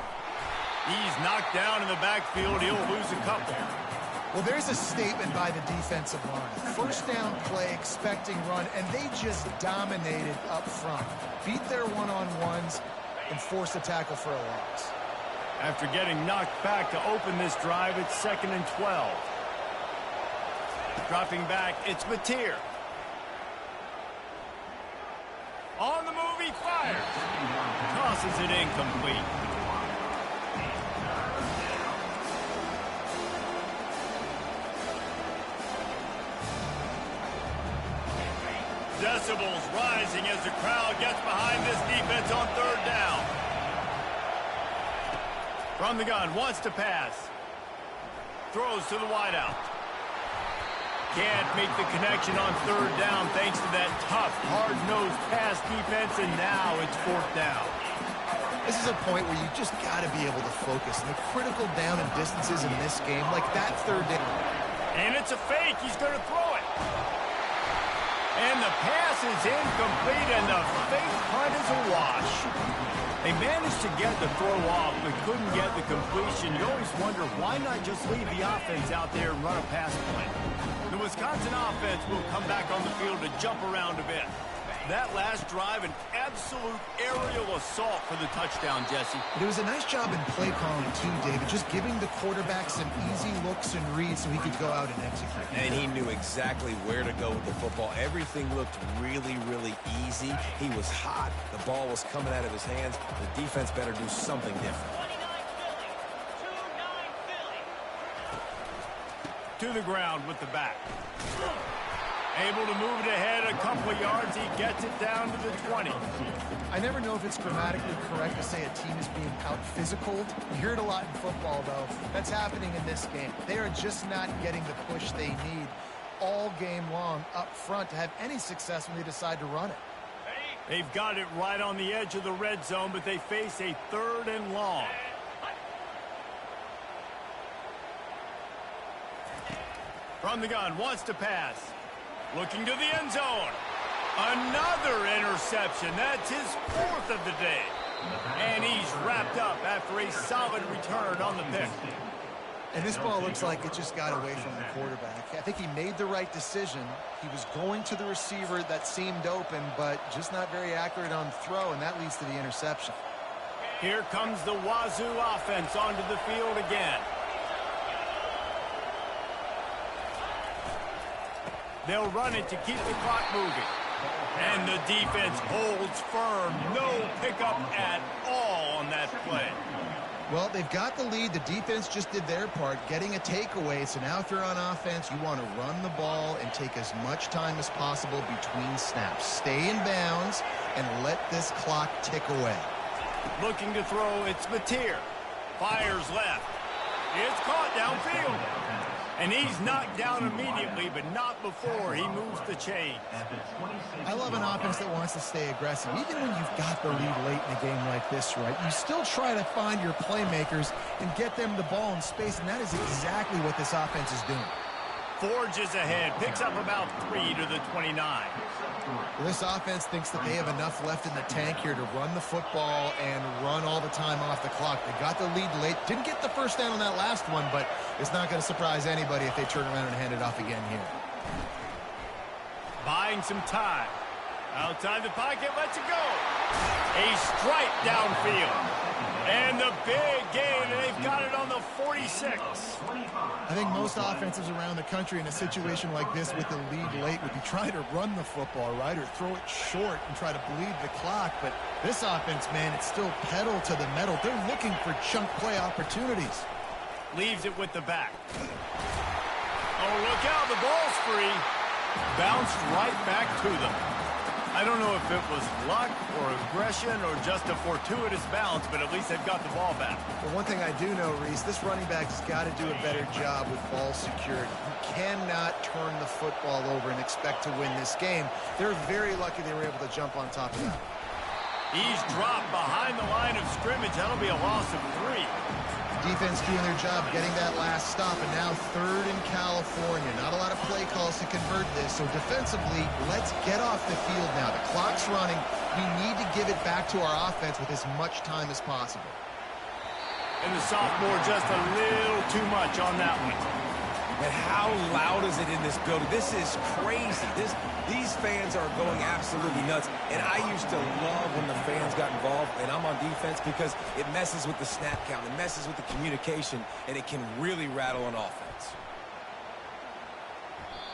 He's knocked down in the backfield. He'll lose a couple. Well, there's a statement by the defensive line. First down play, expecting run, and they just dominated up front. Beat their one-on-ones and forced a tackle for a loss. After getting knocked back to open this drive, it's 2nd and 12. Dropping back, it's Mateer. On the move, he fires. Tosses it incomplete. Decibels rising as the crowd gets behind this defense on 3rd down. From the gun, wants to pass. Throws to the wideout. Can't make the connection on 3rd down thanks to that tough, hard-nosed pass defense, and now it's 4th down. This is a point where you just got to be able to focus. And the critical down and distances in this game, like that 3rd down. And it's a fake. He's going to throw it. And the pass is incomplete, and the fake punt is a wash. They managed to get the throw off, but couldn't get the completion. You always wonder, why not just leave the offense out there and run a pass play? The Wisconsin offense will come back on the field to jump around a bit. That last drive, an absolute aerial assault for the touchdown, Jesse. It was a nice job in play calling, too, David, just giving the quarterback some easy looks and reads so he could go out and execute. And he knew exactly where to go with the football. Everything looked really, really easy. He was hot. The ball was coming out of his hands. The defense better do something different. 29 Philly. 2-9 Philly. To the ground with the back. Able to move it ahead a couple of yards. He gets it down to the 20. I never know if it's grammatically correct to say a team is being out-physical. You hear it a lot in football, though. That's happening in this game. They are just not getting the push they need all game long up front to have any success when they decide to run it. They've got it right on the edge of the red zone, but they face a 3rd and long. From the gun, wants to pass. Looking to the end zone. Another interception. That's his 4th of the day. And he's wrapped up after a solid return on the pick. And this ball looks like it just got away from the quarterback. I think he made the right decision. He was going to the receiver that seemed open, but just not very accurate on throw, and that leads to the interception. Here comes the Wazoo offense onto the field again. They'll run it to keep the clock moving. And the defense holds firm. No pickup at all on that play. Well, they've got the lead. The defense just did their part, getting a takeaway. So now if you're on offense, you want to run the ball and take as much time as possible between snaps. Stay in bounds and let this clock tick away. Looking to throw, it's Mateer. Fires left. It's caught downfield. And he's knocked down immediately, but not before he moves the chain. I love an offense that wants to stay aggressive. Even when you've got the lead late in a game like this, right, you still try to find your playmakers and get them the ball in space, and that is exactly what this offense is doing. Forges ahead, picks up about 3 to the 29. This offense thinks that they have enough left in the tank here to run the football and run all the time off the clock. They got the lead late. Didn't get the first down on that last one, but it's not going to surprise anybody if they turn around and hand it off again here. Buying some time. Outside the pocket, lets it go. A strike downfield. And the big gain, and they've got it on the 46. I think most offenses around the country in a situation like this with the lead late would be trying to run the football, right, or throw it short and try to bleed the clock. But this offense, man, it's still pedal to the metal. They're looking for chunk play opportunities. Leaves it with the back. Oh, look out, the ball's free. Bounced right back to them. I don't know if it was luck or aggression or just a fortuitous bounce, but at least they've got the ball back. Well, one thing I do know, Reese, this running back has got to do a better job with ball security. You cannot turn the football over and expect to win this game. They're very lucky they were able to jump on top of that. He's dropped behind the line of scrimmage. That'll be a loss of 3. Defense doing their job, getting that last stop, and now 3rd in California. Not a lot of play calls to convert this, so defensively, let's get off the field now. The clock's running. We need to give it back to our offense with as much time as possible. And the sophomore just a little too much on that one. And how loud is it in this building? This is crazy. These fans are going absolutely nuts. And I used to love when the fans got involved, and I'm on defense, because it messes with the snap count. It messes with the communication, and it can really rattle an offense.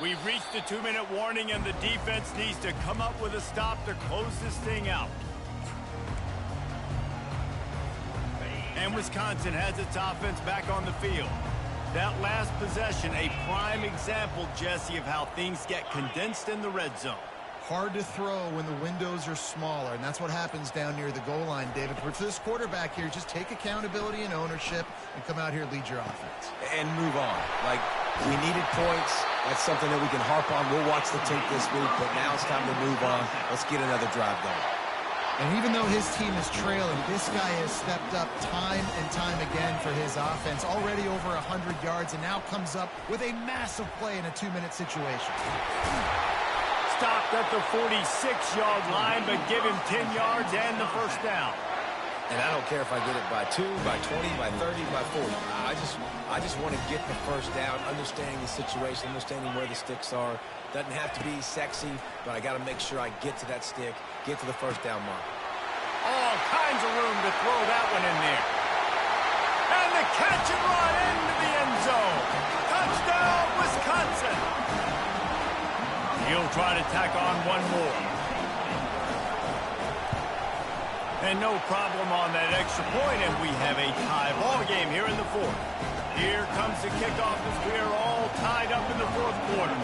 We've reached the 2-minute warning, and the defense needs to come up with a stop to close this thing out. And Wisconsin has its offense back on the field. That last possession, a prime example, Jesse, of how things get condensed in the red zone. Hard to throw when the windows are smaller, and that's what happens down near the goal line, David. But for this quarterback here, just take accountability and ownership and come out here and lead your offense. And move on. Like, we needed points. That's something that we can harp on. We'll watch the tape this week, but now it's time to move on. Let's get another drive going. And even though his team is trailing, this guy has stepped up time and time again for his offense. Already over 100 yards, and now comes up with a massive play in a 2-minute situation. Stopped at the 46-yard line, but give him 10 yards and the first down. And I don't care if I get it by 2, by 20, by 30, by 40. I just want to get the first down, understanding the situation, understanding where the sticks are. Doesn't have to be sexy, but I got to make sure I get to that stick, get to the first down mark. All kinds of room to throw that one in there. And the catch and run into the end zone. Touchdown, Wisconsin. He'll try to tack on one more. And no problem on that extra point, and we have a tie ball game here in the 4th. Here comes the kickoff as we are all tied up in the 4th quarter.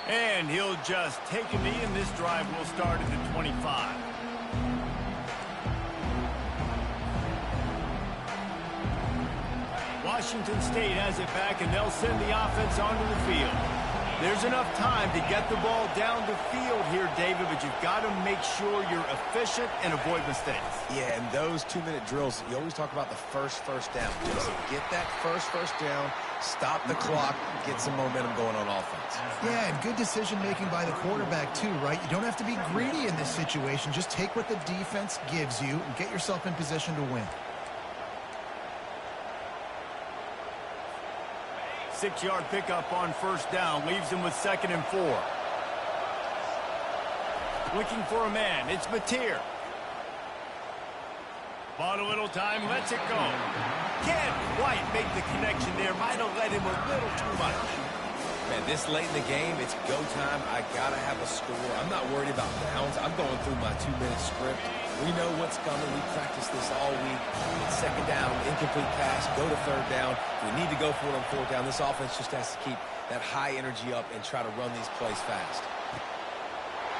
And he'll just take a knee, and this drive will start at the 25. Washington State has it back, and they'll send the offense onto the field. There's enough time to get the ball down the field here, David, but you've got to make sure you're efficient and avoid mistakes. Yeah, and those 2-minute drills, you always talk about the first down. Just get that first down, stop the clock, get some momentum going on offense. Yeah, and good decision-making by the quarterback, too, right? You don't have to be greedy in this situation. Just take what the defense gives you and get yourself in position to win. 6-yard pickup on first down, leaves him with 2nd and 4. Looking for a man, it's Mateer. Bought a little time, lets it go. Can't quite make the connection there, might have led him a little too much. Man, this late in the game, it's go time. I got to have a score. I'm not worried about downs. I'm going through my 2-minute script. We know what's coming. We practiced this all week. It's 2nd down, incomplete pass, go to 3rd down. If we need to go for it on 4th down, this offense just has to keep that high energy up and try to run these plays fast.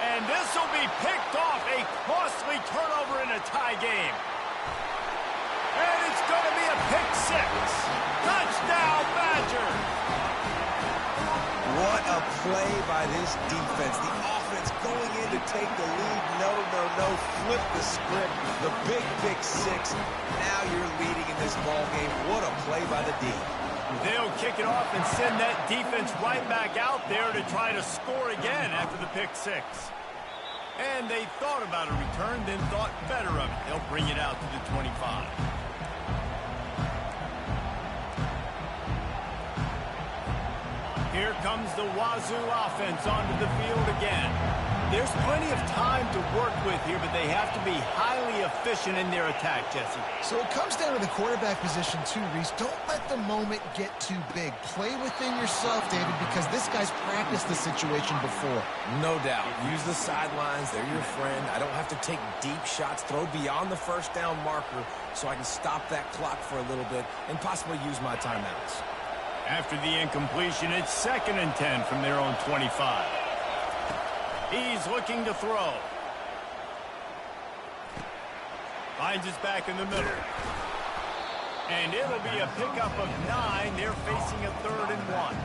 And this will be picked off. A costly turnover in a tie game. And it's going to be a pick six. Touchdown, Badgers. What a play by this defense. The offense going in to take the lead. No. Flip the script. The big pick six. Now you're leading in this ball game. What a play by the D. They'll kick it off and send that defense right back out there to try to score again after the pick six. And they thought about a return, then thought better of it. They'll bring it out to the 25. Here comes the Wazoo offense onto the field again. There's plenty of time to work with here, but they have to be highly efficient in their attack, Jesse. So it comes down to the quarterback position too, Reese. Don't let the moment get too big. Play within yourself, David, because this guy's practiced the situation before. No doubt. Use the sidelines. They're your friend. I don't have to take deep shots, throw beyond the first down marker so I can stop that clock for a little bit and possibly use my timeouts. After the incompletion, it's 2nd and 10 from their own 25. He's looking to throw. Finds his back in the middle. And it'll be a pickup of 9. They're facing a 3rd and 1.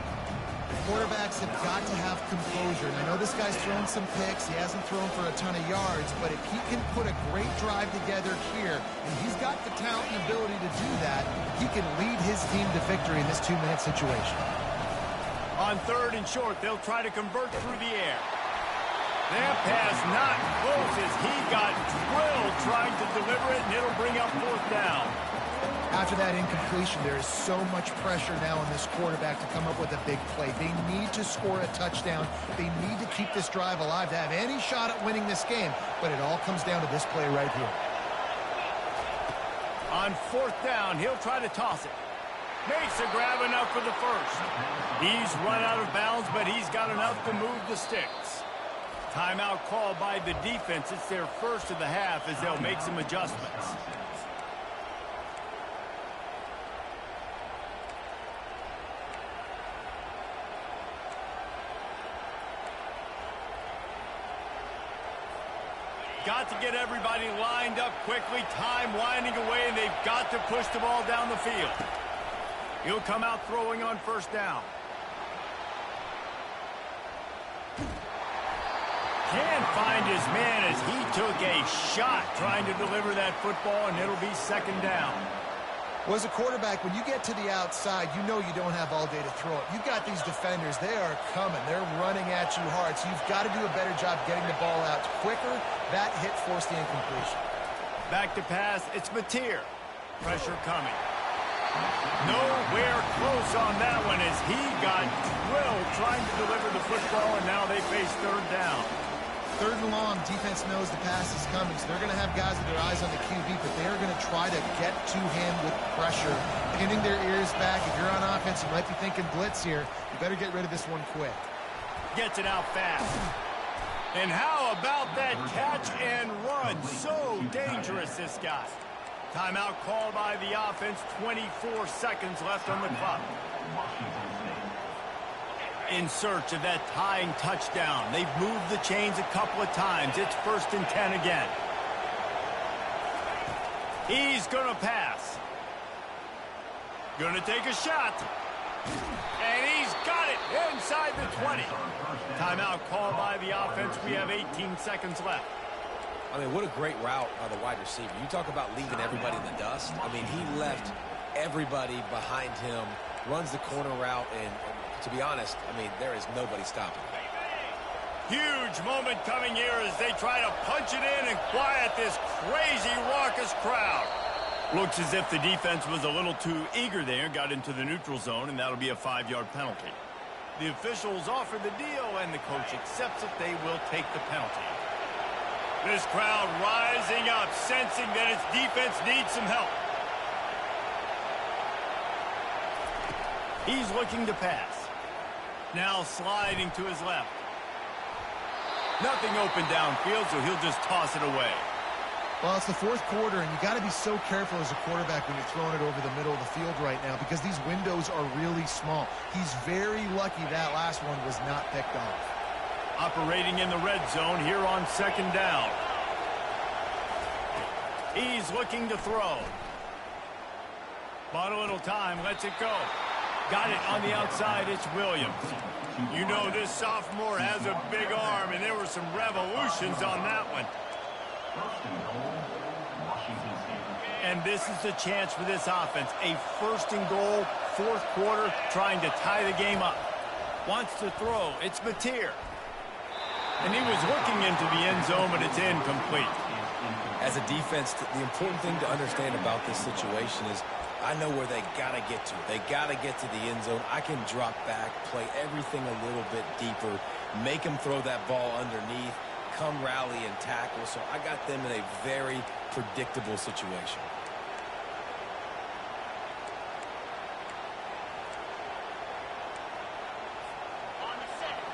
Quarterbacks have got to have composure. And I know this guy's thrown some picks. He hasn't thrown for a ton of yards. But if he can put a great drive together here, and he's got the talent and ability to do that, he can lead his team to victory in this 2-minute situation. On 3rd and short, they'll try to convert through the air. That pass not close as he got drilled trying to deliver it, and it'll bring up 4th down. After that incompletion, there is so much pressure now on this quarterback to come up with a big play. They need to score a touchdown. They need to keep this drive alive to have any shot at winning this game. But it all comes down to this play right here. On 4th down, he'll try to toss it. Makes a grab enough for the first. He's run out of bounds, but he's got enough to move the sticks. Timeout called by the defense. It's their first of the half as they'll make some adjustments. Got to get everybody lined up quickly. Time winding away, and they've got to push the ball down the field. He'll come out throwing on 1st down. Can't find his man as he took a shot trying to deliver that football, and it'll be 2nd down. Well, as a quarterback, when you get to the outside, you know you don't have all day to throw it. You've got these defenders. They are coming. They're running at you hard, so you've got to do a better job getting the ball out quicker. That hit forced the incompletion. Back to pass. It's Mateer. Pressure coming. Nowhere close on that one as he got drilled trying to deliver the football, and now they face 3rd down. 3rd and long, defense knows the pass is coming, so they're going to have guys with their eyes on the QB, but they are going to try to get to him with pressure, pinning their ears back. If you're on offense, you might be thinking blitz here. You better get rid of this one quick. Gets it out fast. And how about that catch and run? So dangerous, this guy. Timeout called by the offense. 24 seconds left on the clock. In search of that tying touchdown. They've moved the chains a couple of times. It's 1st and 10 again. He's going to pass. Going to take a shot. And he's got it inside the 20. Timeout called by the offense. We have 18 seconds left. I mean, what a great route by the wide receiver. You talk about leaving everybody in the dust. I mean, he left everybody behind him, runs the corner route, and to be honest, I mean, there is nobody stopping him. Huge moment coming here as they try to punch it in and quiet this crazy, raucous crowd. Looks as if the defense was a little too eager there, got into the neutral zone, and that'll be a 5-yard penalty. The officials offer the deal, and the coach accepts it. They will take the penalty. This crowd rising up, sensing that its defense needs some help. He's looking to pass. Now sliding to his left. Nothing open downfield, so he'll just toss it away. Well, it's the 4th quarter, and you got to be so careful as a quarterback when you're throwing it over the middle of the field right now because these windows are really small. He's very lucky that last one was not picked off. Operating in the red zone here on second down. He's looking to throw. Bought a little time, lets it go. Got it on the outside, it's Williams. You know this sophomore has a big arm, and there were some revolutions on that one. First and goal, Washington State. And this is the chance for this offense. A first and goal, fourth quarter, trying to tie the game up. Wants to throw, it's Mateer. And he was looking into the end zone, but it's incomplete. As a defense, the important thing to understand about this situation is I know where they got to get to. They got to get to the end zone. I can drop back, play everything a little bit deeper, make them throw that ball underneath, come rally and tackle. So I got them in a very predictable situation.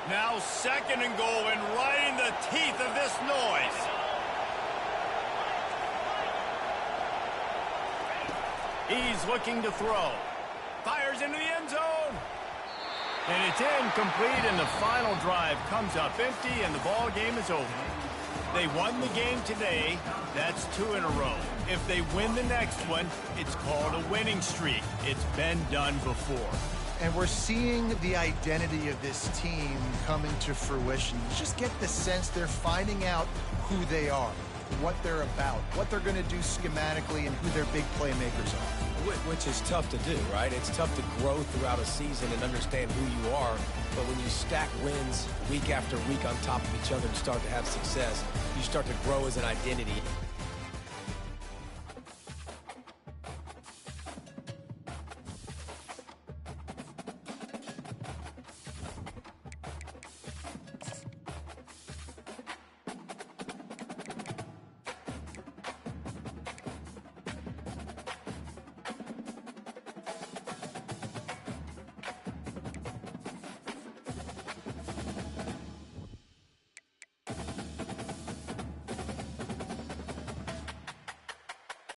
Now second and goal, and right in the teeth of this noise. He's looking to throw. Fires into the end zone. And it's incomplete, and the final drive comes up empty, and the ball game is over. They won the game today. That's 2 in a row. If they win the next one, it's called a winning streak. It's been done before. And we're seeing the identity of this team coming to fruition. You just get the sense they're finding out who they are, what they're about, what they're going to do schematically, and who their big playmakers are. Which is tough to do, right? It's tough to grow throughout a season and understand who you are. But when you stack wins week after week on top of each other and start to have success, you start to grow as an identity.